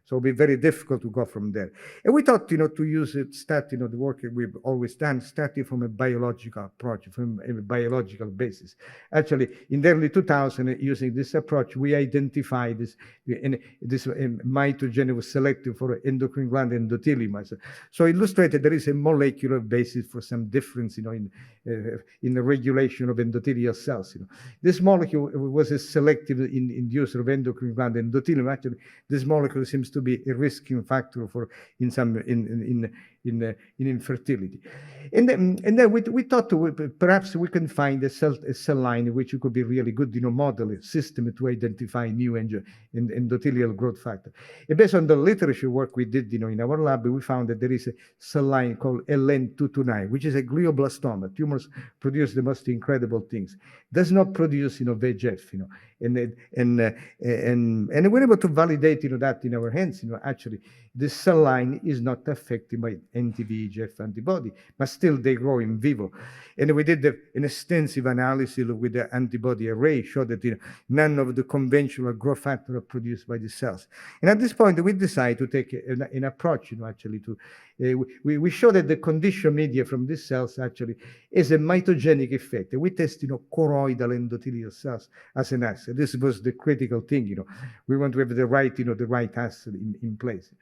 [SPEAKER 2] So it'll be very difficult to go from there. And we thought, to use it, the work that we've always done, starting from a biological approach, from a biological basis. Actually, in the early 2000s, using this approach, we identified this mitogen was selected for endocrine gland endothelium. So illustrated there is a molecular basis for some difference, in the regulation of endothelial cells. This molecule was a selective inducer of endocrine gland endothelium. Actually, this molecule seems to be a risking factor for in infertility. And then we thought perhaps we can find a cell line which could be really good, model a system to identify new endothelial growth factor. And based on the literature work we did, in our lab, we found that there is a cell line called LN229, which is a glioblastoma. Tumors produce the most incredible things. Does not produce, VEGF, and we're able to validate, that in our hands, actually, this cell line is not affected by anti-VEGF antibody, but still they grow in vivo. And we did an extensive analysis with the antibody array, showed that none of the conventional growth factors are produced by the cells. And at this point, we decided to take an approach, actually, to we show that the condition media from these cells actually is a mitogenic effect. We test, choroidal endothelial cells as an asset. This was the critical thing, We want to have the right, the right asset in place.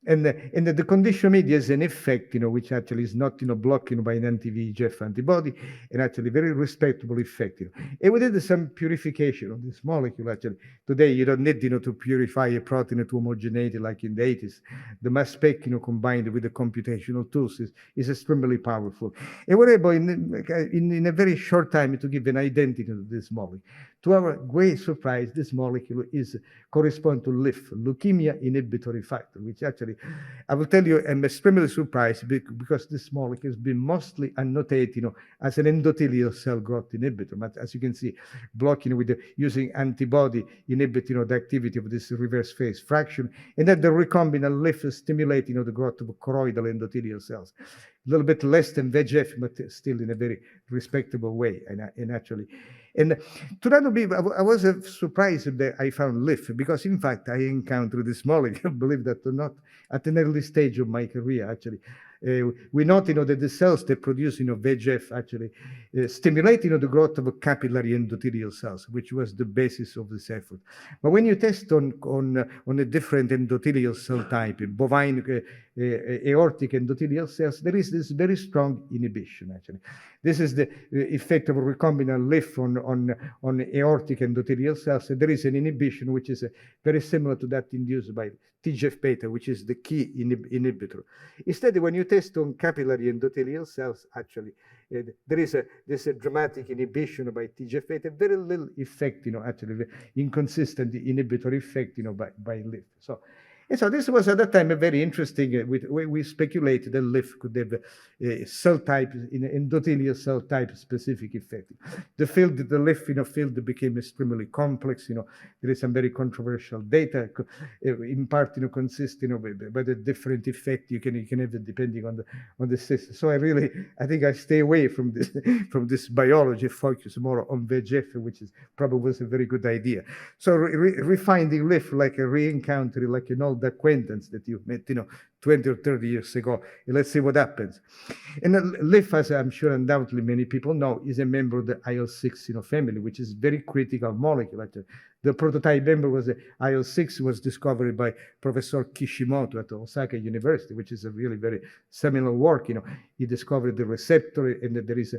[SPEAKER 2] And the condition media is an effect, which actually is not, blocked by an anti-VEGF antibody, and actually very respectable effect. And we did some purification of this molecule. Actually, today you don't need, to purify a protein to homogeneity like in the 80s. The mass spec, combined with the computational tools is extremely powerful. And we're able, in a very short time, to give an identity to this molecule. To our great surprise, this molecule corresponds to LIF, leukemia inhibitory factor, which actually, I will tell you, I'm extremely surprised because this molecule has been mostly annotated, as an endothelial cell growth inhibitor. But as you can see, blocking using antibody inhibiting the activity of this reverse phase fraction, and then the recombinant LIF stimulating the growth of choroidal endothelial cells. A little bit less than VEGF, but still in a very respectable way. And actually, and to that be, I was surprised that I found LIF, because in fact I encountered this molecule, believe that or not, at an early stage of my career. Actually, we note, that the cells that produce, VEGF actually stimulate, the growth of capillary endothelial cells, which was the basis of this effort. But when you test on a different endothelial cell type, bovine aortic endothelial cells, there is this very strong inhibition. Actually, this is the effect of recombinant LIF on aortic endothelial cells. So there is an inhibition which is very similar to that induced by TGF-beta, which is the key inhibitor. Instead, when you test on capillary endothelial cells, actually, there is a dramatic inhibition by TGF-beta, very little effect, actually, inconsistent inhibitory effect, by LIF. And so this was at that time a very interesting, we speculated that LIF could have cell type, endothelial cell type specific effect. The LIF field became extremely complex. There is some very controversial data, in part, consisting of by the different effect you can have it depending on the system. So I think I stay away from this biology, focus more on VEGF, which probably was a very good idea. So refinding LIF like a re-encounter, like an old acquaintance that you've met, 20 or 30 years ago. And let's see what happens. And LIF, as I'm sure undoubtedly many people know, is a member of the IL-6 family, which is very critical molecule. Actually, the prototype member was IL-6 was discovered by Professor Kishimoto at Osaka University, which is a really very seminal work. He discovered the receptor, and there is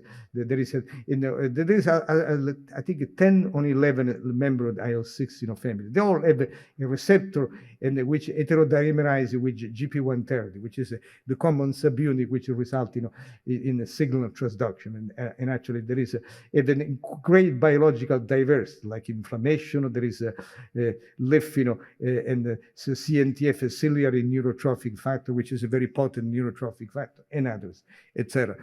[SPEAKER 2] I think 10 or 11 members of the IL-6 family. They all have a receptor, and which heterodimerize with GP1 GP130, which is the common subunit which results in a signal transduction. And actually there is even great biological diversity, like inflammation. There is a LIF, and CNTF, a ciliary neurotrophic factor, which is a very potent neurotrophic factor, and others, etc.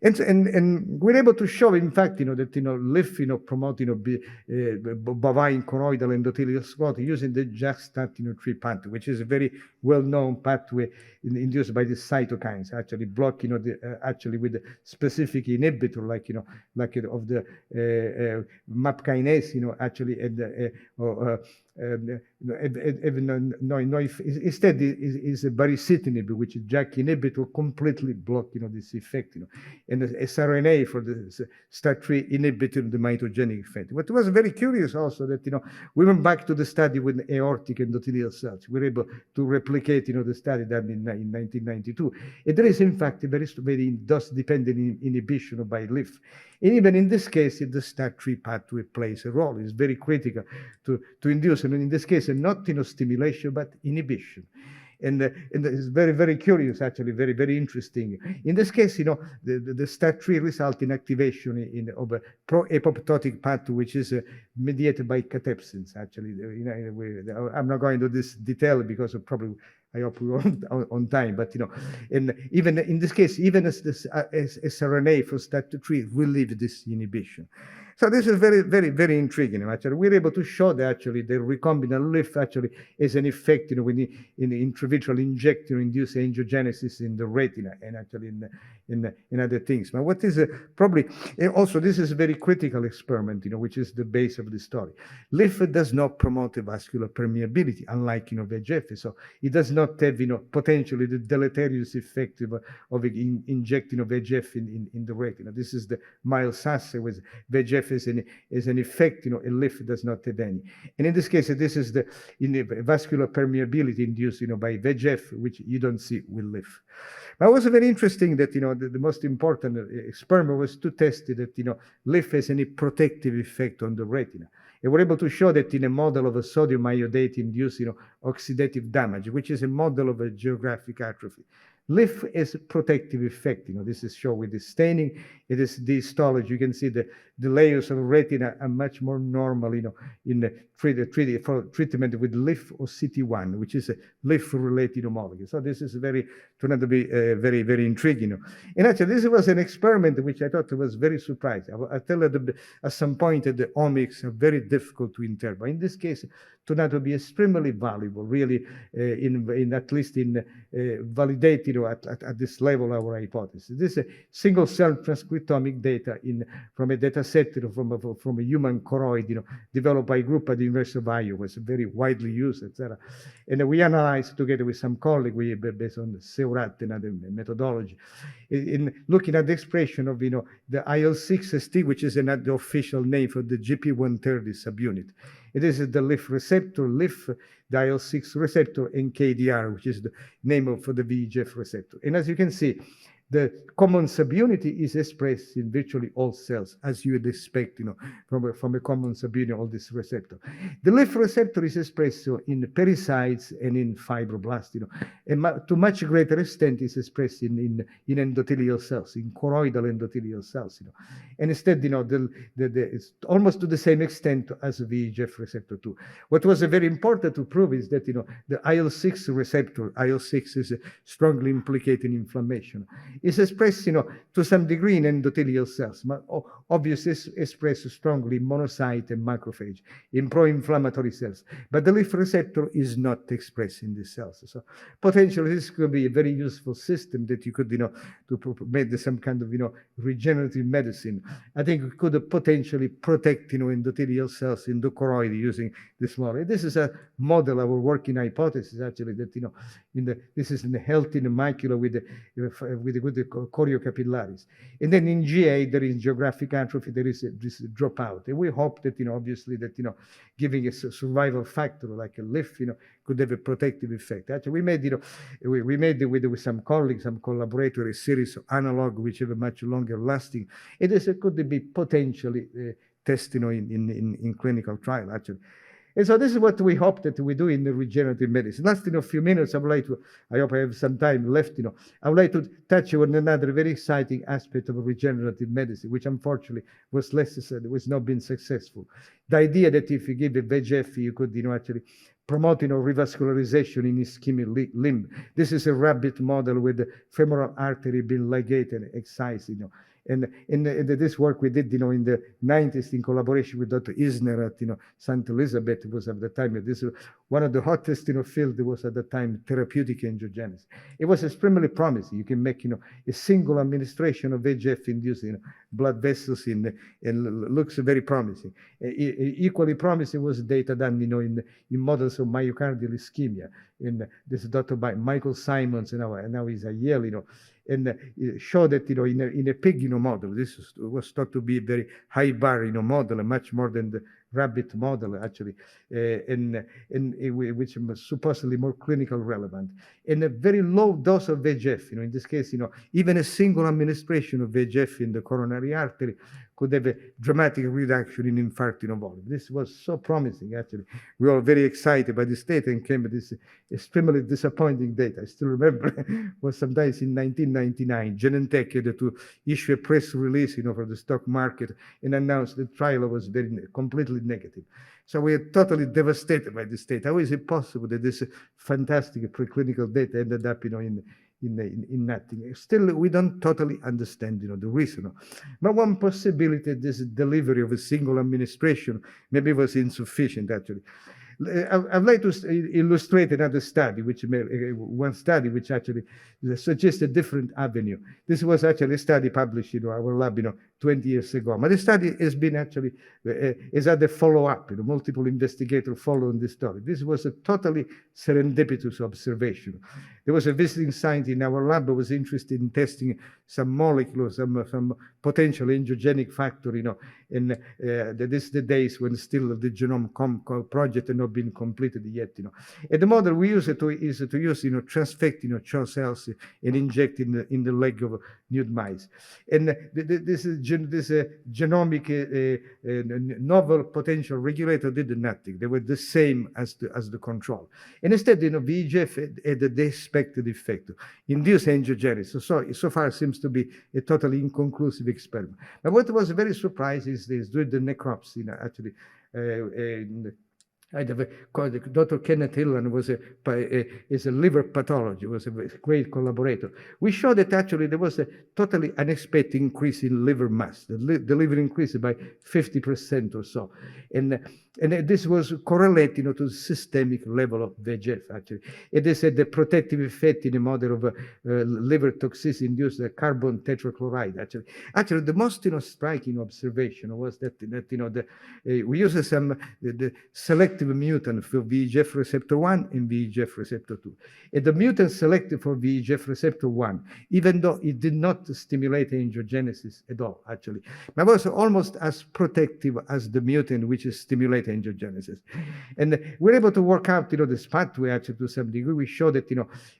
[SPEAKER 2] And we're able to show, in fact, that LIF promote bovine choroidal endothelial sclerosis using the JAK-STAT3 pathway, which is a very well-known pathway induced by the cytokines, actually block actually with a specific inhibitor like of the MAP kinase, actually, instead is a baricitinib, which is JAK inhibitor, completely block this effect, and sRNA for the STAT3 inhibitor the mitogenic effect. What was very curious also that we went back to the study with aortic endothelial cells. We were able to replicate the study done in 1992. And there is in fact a very dose-dependent inhibition by LIF. And even in this case, the STAT3 pathway plays a role. It's very critical to induce, and in this case, not stimulation, but inhibition. And it's very, very curious, actually, very, very interesting. In this case, the STAT3 result in activation of a pro-apoptotic pathway, which is mediated by catepsins, actually. I'm not going into this detail because probably I hope we're on time, but and even in this case, even as sRNA for STAT3 will leave this inhibition. So this is very, very, very intriguing. Actually, we're able to show that actually the recombinant LIF actually is an effect, when in intravitreal injector induce angiogenesis in the retina and actually in other things. But what is probably also this is a very critical experiment, which is the base of the story. LIF does not promote vascular permeability, unlike VEGF. So it does not have potentially the deleterious effect of injecting VEGF in the retina. This is the Miles assay with VEGF is an effect, a LIF does not have any. And in this case, this is the vascular permeability induced by VEGF, which you don't see with LIF. But it was very interesting that the most important experiment was to test that LIF has any protective effect on the retina. And we're able to show that in a model of a sodium iodate induced oxidative damage, which is a model of a geographic atrophy. LIF has a protective effect. This is shown with the staining. It is the histology. You can see the layers of retina are much more normal, for treatment with LIF or CT1, which is a LIF-related molecule. So this is turned out to be very, very intriguing. And actually, this was an experiment which I thought was very surprising. I tell you at some point that the omics are very difficult to interpret. In this case, turned out to be extremely valuable, really, at least in validating at this level our hypothesis. This is single-cell transcriptomic data from a data set from a human choroid, developed by a group at the University of Iowa, was very widely used, etc. And we analyzed together with some colleagues, based on the Seurat and other methodology, in looking at the expression of the IL-6-ST, which is the official name for the GP130 subunit. It is the LIF receptor, the IL-6 receptor, and KDR, which is the name for the VEGF receptor. And as you can see, the common subunity is expressed in virtually all cells, as you would expect, from a common subunit, all this receptor. The LIF receptor is expressed in pericytes and in fibroblasts, and to much greater extent is expressed in endothelial cells, in choroidal endothelial cells, And instead, it's almost to the same extent as the VEGF receptor 2. What was very important to prove is that, the IL-6 receptor, IL-6 is strongly implicated in inflammation. Is expressed, to some degree in endothelial cells, but obviously expressed strongly in monocyte and macrophage, in pro-inflammatory cells. But the LIF receptor is not expressed in these cells. So potentially this could be a very useful system that you could, to make some kind of, regenerative medicine. I think it could potentially protect, endothelial cells in the choroid using this model. This is a model, our working hypothesis, actually, that, this is in the healthy macula with the choriocapillaris. And then in GA, there is geographic atrophy, there is this dropout. And we hope that, obviously, that, giving a survival factor like a LIF, could have a protective effect. Actually, we made with some colleagues, some collaborators, a series of analog which have a much longer lasting. It could be potentially tested, in clinical trial, actually. And so this is what we hope that we do in the regenerative medicine. Last, a few minutes, I would like to, I hope I have some time left, I would like to touch on another very exciting aspect of regenerative medicine, which unfortunately was not been successful. The idea that if you give a VEGF, you could, actually promote, revascularization in ischemic limb. This is a rabbit model with the femoral artery being ligated and excised, And in this work we did, in the 90s in collaboration with Dr. Isner at, St. Elizabeth, was at the time, this was one of the hottest, field was at the time therapeutic angiogenesis. It was extremely promising. You can make, a single administration of VEGF inducing blood vessels and looks very promising. Equally promising was data done, in models of myocardial ischemia. And this is Dr. Michael Simons, and now he's at Yale, and showed that in a pig model, this was thought to be a very high bar model, much more than the rabbit model actually, which was supposedly more clinical relevant. And a very low dose of VEGF, in this case, even a single administration of VEGF in the coronary artery could have a dramatic reduction in infarct volume. This was so promising, actually. We were very excited by this data and came with this extremely disappointing data. I still remember was sometimes in 1999, Genentech had to issue a press release, for the stock market and announced the trial was completely negative. So we are totally devastated by this data. How is it possible that this fantastic preclinical data ended up, in nothing? Still, we don't totally understand, the reason. But one possibility, this delivery of a single administration, maybe was insufficient, actually. I'd like to illustrate another study, one study which actually suggests a different avenue. This was actually a study published in our lab, 20 years ago. But the study has been actually, is at the follow-up, multiple investigators following this story. This was a totally serendipitous observation. There was a visiting scientist in our lab who was interested in testing some molecules, some potential angiogenic factor, and this is the days when still the genome project had not been completed yet, And the model we use is to use, transfect, CHO cells and inject in the leg of nude mice. And this genomic novel potential regulator did nothing. They were the same as the control. And instead, VEGF had the expected effect, induce angiogenesis. So far seems to be a totally inconclusive experiment. But what was very surprising is this, during the necropsy, actually, Dr. Kenneth Hillan is a liver pathologist, was a great collaborator. We showed that actually there was a totally unexpected increase in liver mass. The liver increased by 50% or so. And this was correlating to the systemic level of VEGF, actually. It is the protective effect in a model of liver toxicity induced carbon tetrachloride, actually. Actually, the most striking observation was that we used the selective mutant for VEGF receptor 1 and VEGF receptor 2. And the mutant selected for VEGF receptor 1, even though it did not stimulate angiogenesis at all, actually, but was almost as protective as the mutant which stimulates angiogenesis. And we're able to work out, this pathway actually to some degree. We show that,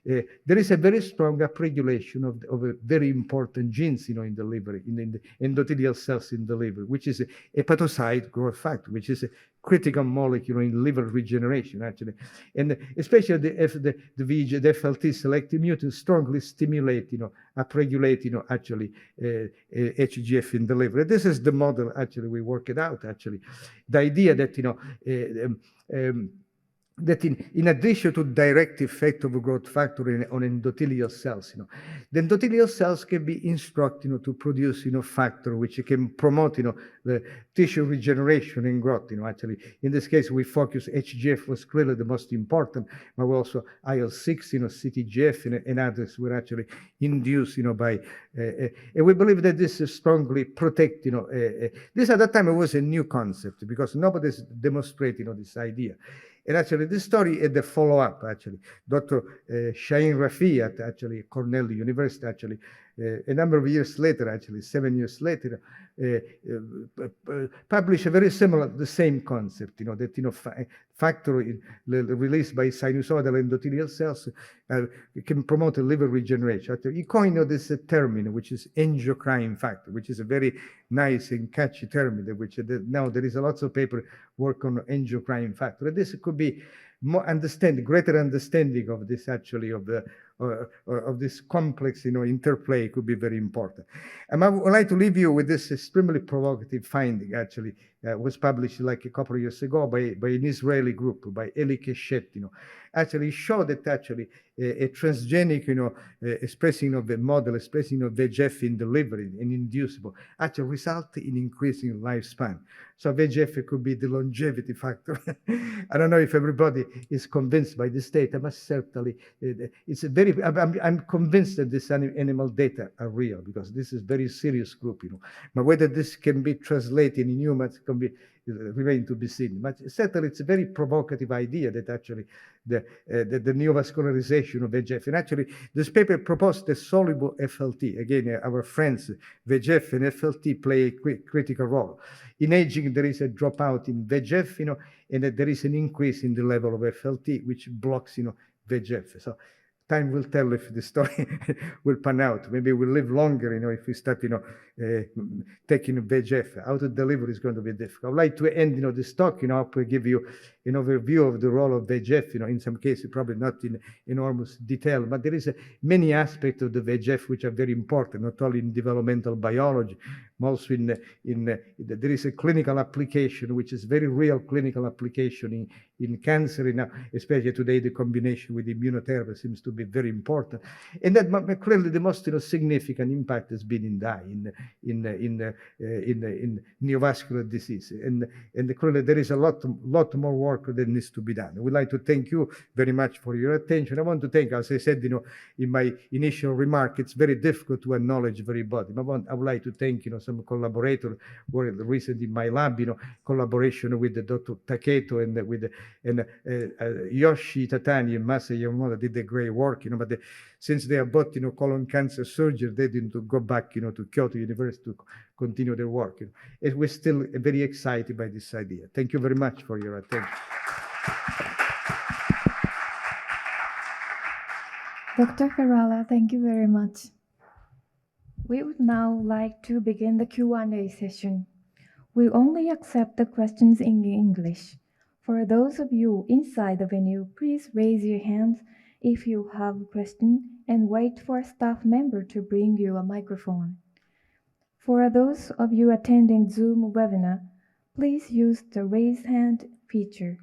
[SPEAKER 2] there is a very strong upregulation of a very important genes, in the liver, in the endothelial cells in the liver, which is a hepatocyte growth factor, which is a critical molecule in liver regeneration, actually. And especially the FLT selective mutant strongly stimulate, upregulate, actually, HGF in the liver. This is the model, actually, we work it out, actually. The idea that, that in addition to direct effect of a growth factor on endothelial cells, the endothelial cells can be instructed, to produce, factor which can promote, the tissue regeneration and growth. Actually, in this case, we focus HGF was clearly the most important, but also IL-6, CTGF and others were actually induced, by, and we believe that this is strongly protect, this at that time it was a new concept because nobody's demonstrating, this idea. And actually, this story is the follow-up, actually. Dr. Shaheen Rafi at actually Cornell University, actually, a number of years later, actually 7 years later, published a very similar, the same concept, that factor released by sinusoidal endothelial cells can promote liver regeneration. He coined this term, which is angiocrine factor, which is a very nice and catchy term, which now there is a lot of paper work on angiocrine factor. And this could be more greater understanding of this actually of this complex, interplay could be very important. And I would like to leave you with this extremely provocative finding. Actually, was published like a couple of years ago by an Israeli group, by Eli Keshet. Actually showed that actually a transgenic, expressing of the model, expressing of VEGF in the liver and inducible, actually result in increasing lifespan. So VEGF could be the longevity factor. I don't know if everybody is convinced by this data, but certainly it's a very, I'm convinced that this animal data are real, because this is very serious group, But whether this can be translated in humans can be remain to be seen. But certainly it's a very provocative idea that actually the neovascularization of VEGF, and actually this paper proposed the soluble FLT. Again, our friends VEGF and FLT play a critical role. In aging, there is a dropout in VEGF, and there is an increase in the level of FLT, which blocks, VEGF. So time will tell if the story will pan out. Maybe we'll live longer, if we start, taking VEGF. How to deliver is going to be difficult. I'd like to end, this talk, I'll give you an overview of the role of VEGF, in some cases, probably not in enormous detail, but there is many aspects of the VEGF which are very important, not only in developmental biology, but also there is a clinical application, which is very real clinical application in cancer, especially today, the combination with immunotherapy seems to be very important. And that clearly the most significant impact has been in neovascular disease. And clearly there is a lot more work that needs to be done. We'd like to thank you very much for your attention. I want to thank, as I said, in my initial remark, it's very difficult to acknowledge everybody. I would like to thank, some collaborators who were recently in my lab, collaboration with Dr. Taketo and with Yoshi Tatani and Masa Yamamoto did a great work, but since they are both, colon cancer surgeons, they didn't go back, to Kyoto University to continue their work. And we're still very excited by this idea. Thank you very much for your attention.
[SPEAKER 1] Dr. Ferrara, thank you very much. We would now like to begin the Q&A session. We only accept the questions in English. For those of you inside the venue, please raise your hands if you have a question and wait for a staff member to bring you a microphone. For those of you attending Zoom webinar, please use the raise hand feature.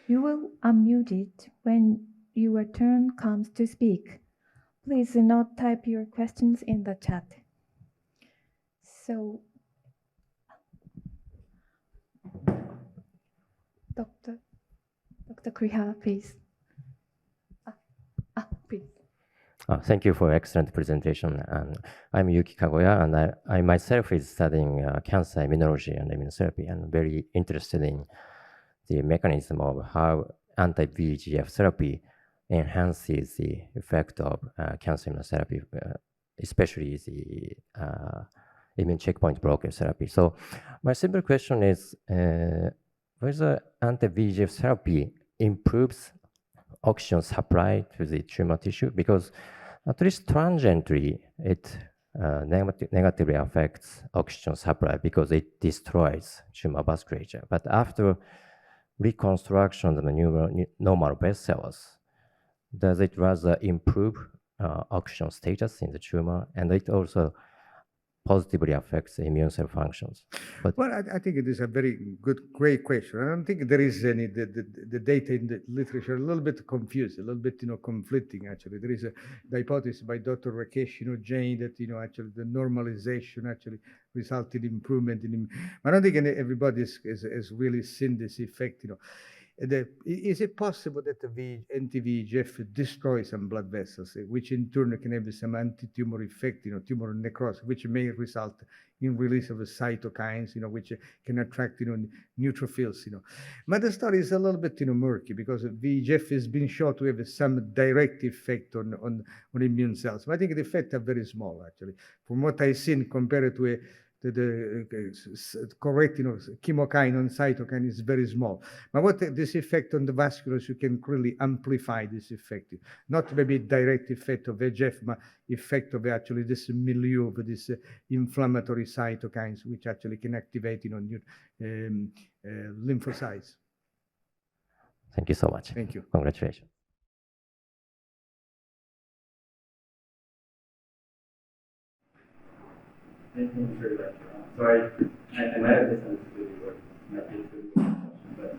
[SPEAKER 1] You will unmute it when your turn comes to speak. Please do not type your questions in the chat. So, Dr. Kurihara, please. Please.
[SPEAKER 3] Thank you for excellent presentation. I'm Yuki Kagoya, and I myself is studying cancer immunology and immunotherapy, and very interested in the mechanism of how anti-VEGF therapy enhances the effect of cancer immunotherapy, especially the immune checkpoint blocker therapy. So my simple question is whether anti-VEGF therapy improves oxygen supply to the tumor tissue, because at least transiently it negatively affects oxygen supply because it destroys tumor vasculature. But after reconstruction of the normal cells, does it rather improve oxygen status in the tumor, and it also positively affects the immune cell functions?
[SPEAKER 2] But well, I think it is a very great question. I don't think there is any, the data in the literature, a little bit confused, a little bit, conflicting, actually. There is the hypothesis by Dr. Rakesh, Jain, that, actually the normalization actually resulted in improvement in, I don't think everybody has really seen this effect, Is it possible that the anti-VEGF destroys some blood vessels, which in turn can have some anti-tumor effect, tumor necrosis, which may result in release of cytokines, which can attract, neutrophils, But the story is a little bit, murky because VEGF has been shown to have some direct effect on immune cells. But I think the effects are very small, actually. From what I've seen, compared to the correct, chemokine on cytokine is very small. But what this effect on the vasculars, you can clearly amplify this effect. Not maybe direct effect of VEGF, but effect of actually this milieu of this inflammatory cytokines, which actually can activate, lymphocytes.
[SPEAKER 3] Thank you so much.
[SPEAKER 2] Thank you.
[SPEAKER 3] Congratulations.
[SPEAKER 4] Thank you for your lecture. Sorry, I might have misunderstood you or might be a good question, but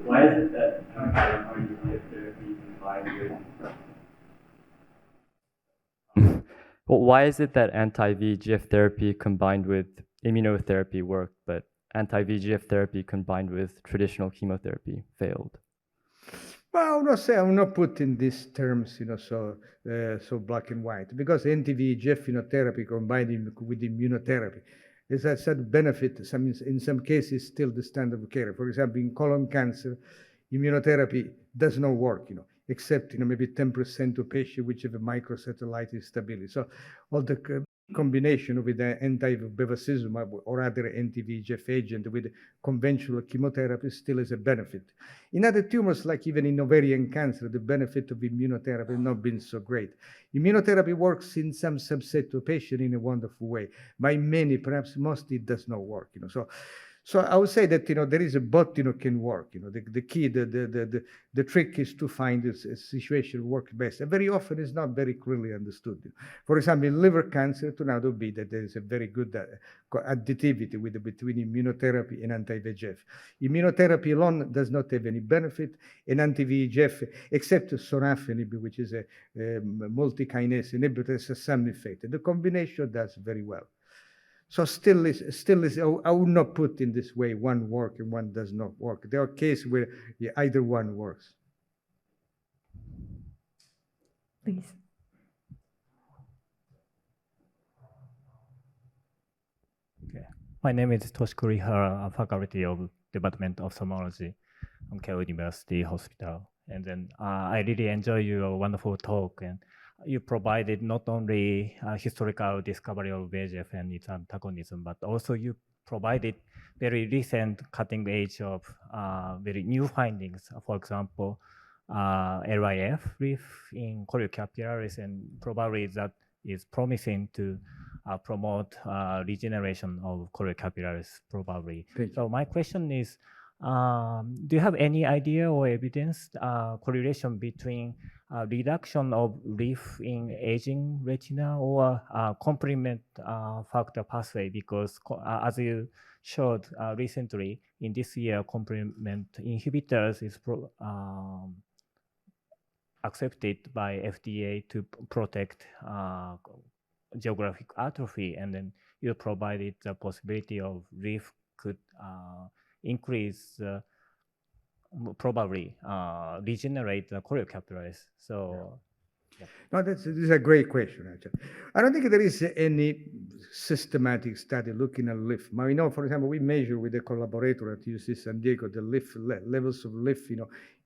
[SPEAKER 4] why is it that anti-VEGF therapy combined with
[SPEAKER 5] Well, why is it that anti-VEGF therapy combined with immunotherapy worked, but anti-VEGF therapy combined with traditional chemotherapy failed?
[SPEAKER 2] Well, I will not put in these terms, so black and white, because anti-VEGF therapy combined with immunotherapy, as I said, benefit in some cases still the standard of care. For example, in colon cancer, immunotherapy does not work, except maybe 10% of patients which have a microsatellite instability. So all the combination with the anti-bevacizumab or other anti-VEGF agent with conventional chemotherapy still is a benefit. In other tumors, like even in ovarian cancer, the benefit of immunotherapy has not been so great. Immunotherapy works in some subset of patients in a wonderful way. By many, perhaps most, it does not work. So I would say that there is a both can work. The key, the trick is to find a situation work best. And very often it's not very clearly understood. For example, in liver cancer, it turned out to be that there is a very good additivity between immunotherapy and anti-VEGF. Immunotherapy alone does not have any benefit, and anti-VEGF, except sorafenib, which is a multi-kinase inhibitor, has some effect. And the combination does very well. So still is. I would not put in this way one works and one does not work. There are cases where either one works.
[SPEAKER 1] Please.
[SPEAKER 6] Okay. My name is Toshiko Ihara, Faculty of Department of Ophthalmology on Keio University Hospital. And then I really enjoy your wonderful talk, and you provided not only historical discovery of VEGF and its antagonism, but also you provided very recent cutting edge of very new findings. For example, LIF in choriocapillaris, and probably that is promising to promote regeneration of choriocapillaris, probably. So my question is, do you have any idea or evidence correlation between reduction of LIF in aging retina or complement factor pathway? Because as you showed recently, in this year, complement inhibitors is accepted by FDA to protect geographic atrophy, and then you provided the possibility of LIF could increase, probably regenerate the choriocapillaris. So, yeah.
[SPEAKER 2] No, this is a great question, actually. I don't think there is any systematic study looking at LIF. But we know, for example, we measure with a collaborator at UC San Diego the LIF levels of LIF,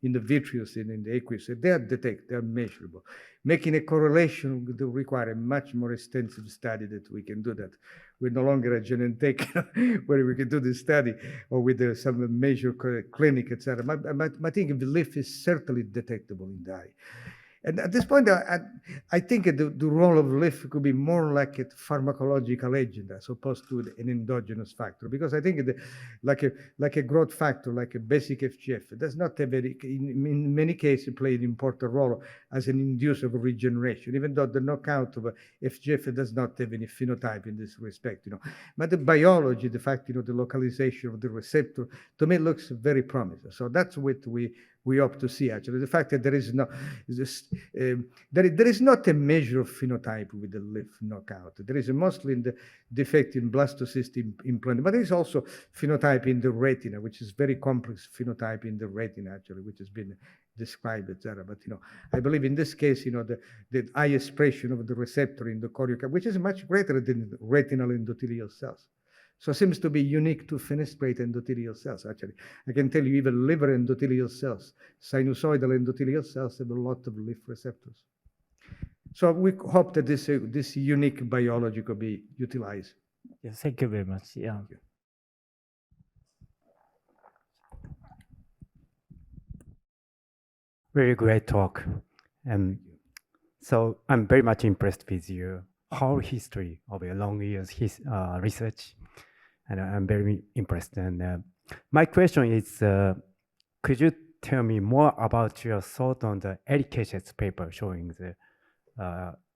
[SPEAKER 2] in the vitreous and in the aqueous. They are detected, they are measurable. Making a correlation would require a much more extensive study that we can do that. We're no longer a Genentech where we can do this study, or with some major clinic, etc. But I think the LIF is certainly detectable in the eye. And at this point, I think the role of LIF could be more like a pharmacological agent as opposed to an endogenous factor, because I think like a growth factor, like a basic FGF, it does not have in many cases play an important role as an inducer of regeneration, even though the knockout of FGF does not have any phenotype in this respect. But the biology, the fact, the localization of the receptor, to me looks very promising. So that's what we hope to see actually. The fact that there is no, there is not a measure of phenotype with the lymph knockout. There is mostly in the defect in blastocyst implant, but there is also phenotype in the retina, which is very complex phenotype in the retina actually, which has been described, etc. But I believe in this case, the high expression of the receptor in the choriotype, which is much greater than retinal endothelial cells. So it seems to be unique to fenestrate endothelial cells, actually. I can tell you even liver endothelial cells, sinusoidal endothelial cells have a lot of lymph receptors. So we hope that this unique biology could be utilized.
[SPEAKER 6] Yes, thank you very much. Yeah. Very great talk. So I'm very much impressed with your whole history of your long years research, and I'm very impressed. And my question is, could you tell me more about your thought on the Eric Keshet's paper showing the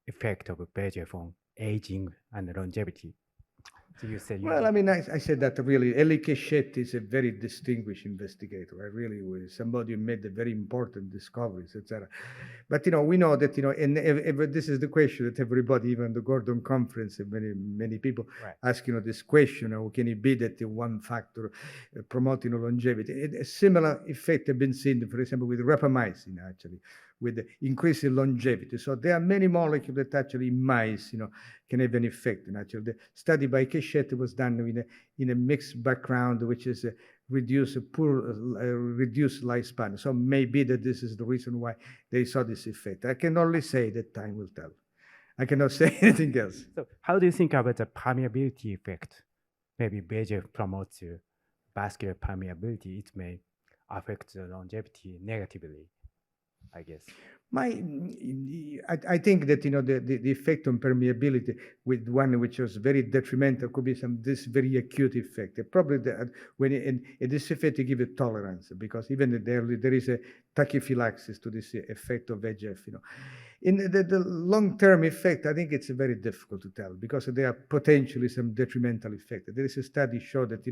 [SPEAKER 6] effect of VEGF on aging and longevity? So you said
[SPEAKER 2] well, I mean, I said that really, Elie Keshet is a very distinguished investigator. I really was somebody who made the very important discoveries, etc. But we know that and this is the question that everybody, even the Gordon Conference, many people ask this question: how can it be that the one factor promoting longevity? A similar effect has been seen, for example, with rapamycin, actually, with increasing longevity. So there are many molecules that actually in mice, can have an effect. And actually, the study by Keshet was done in a mixed background, which is reduced lifespan. So maybe that this is the reason why they saw this effect. I can only say that time will tell. I cannot say anything else.
[SPEAKER 6] So how do you think about the permeability effect? Maybe VEGF promotes vascular permeability. It may affect the longevity negatively, I guess.
[SPEAKER 2] I think that the effect on permeability with one which was very detrimental could be this very acute effect. Probably this effect to give a tolerance, because even there is a tachyphylaxis to this effect of VEGF. In the long-term effect, I think it's very difficult to tell, because there are potentially some detrimental effect. There is a study showed that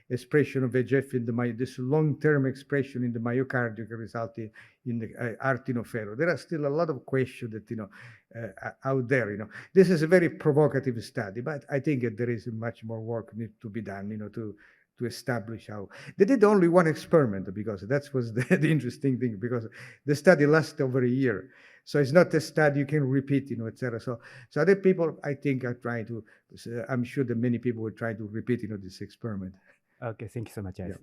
[SPEAKER 2] expression of VEGF in this long-term expression in the myocardium can result in the artinoferro. There are still a lot of questions that out there. This is a very provocative study, but I think that there is much more work need to be done. To establish how they did only one experiment, because that was the interesting thing, because the study lasted over a year. So it's not a study you can repeat, etc. So other people, I think, are trying to. I'm sure that many people will try to repeat, this experiment.
[SPEAKER 6] Okay, thank you so much, guys.
[SPEAKER 2] Yeah.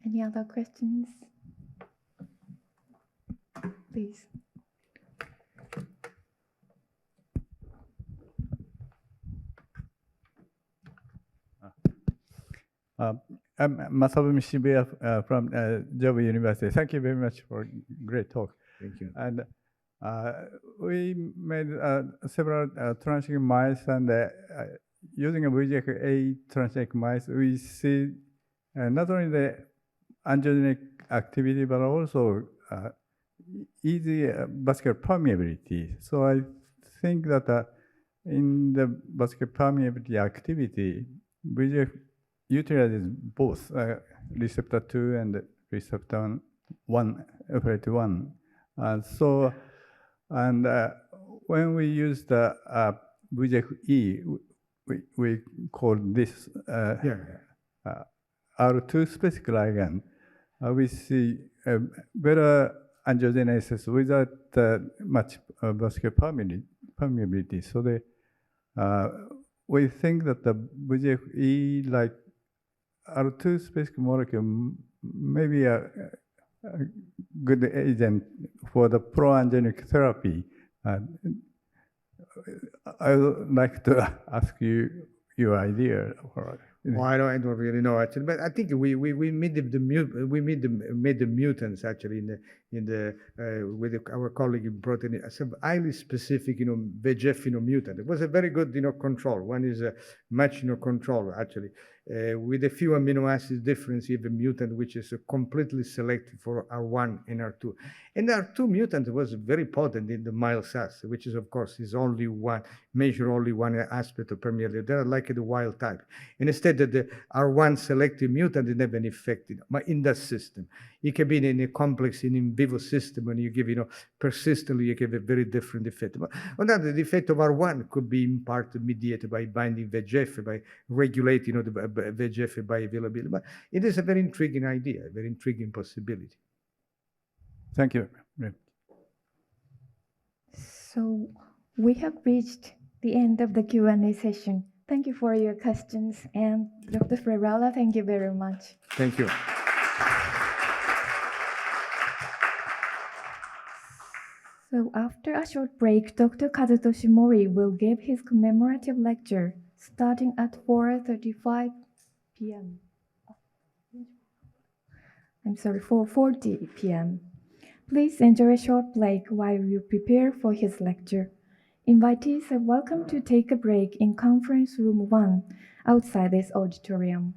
[SPEAKER 1] Any other questions? Please.
[SPEAKER 7] I'm Masabu Shibuya from Jobu University. Thank you very much for great talk.
[SPEAKER 2] Thank you.
[SPEAKER 7] And we made several transgenic mice, and using a VEGF-A transgenic mice, we see not only the angiogenic activity, but also easy vascular permeability. So I think that in the vascular permeability activity, VEGF utilizes both receptor 2 and receptor 1, FLT1. And when we use the VEGF-E, we call this R2 specific ligand. We see better angiogenesis without much vascular permeability. So we think that the VEGF-E, like R2 specific molecule, may be a good agent for the pro-angiogenic therapy. I would like to ask you your idea.
[SPEAKER 2] Well, I don't really know actually, but I think we made the mutants actually with our colleague in protein, some highly specific VEGF mutant. It was a very good control. One is much control actually. with a few amino acid difference, you have a mutant which is completely selected for R1 and R2. And R2 mutant was very potent in the mild SAS, which is, of course, is only one, measure only one aspect of permeability. They're like the wild type. And instead, the R1 selective mutant didn't have any effect in that system. It can be in a complex in vivo system, when you give, persistently, you give a very different effect. But on that, the effect of R1 could be in part mediated by binding VEGF, by regulating, the VEGF bioavailability. But it is a very intriguing idea, a very intriguing possibility.
[SPEAKER 7] Thank you.
[SPEAKER 1] So we have reached the end of the Q&A session. Thank you for your questions. And Dr. Ferrara, thank you very much.
[SPEAKER 2] Thank you.
[SPEAKER 1] So after a short break, Dr. Kazutoshi Mori will give his commemorative lecture starting at 4:35 p.m. I'm sorry, 4:40 p.m. Please enjoy a short break while you prepare for his lecture. Invitees are welcome to take a break in Conference Room 1 outside this auditorium.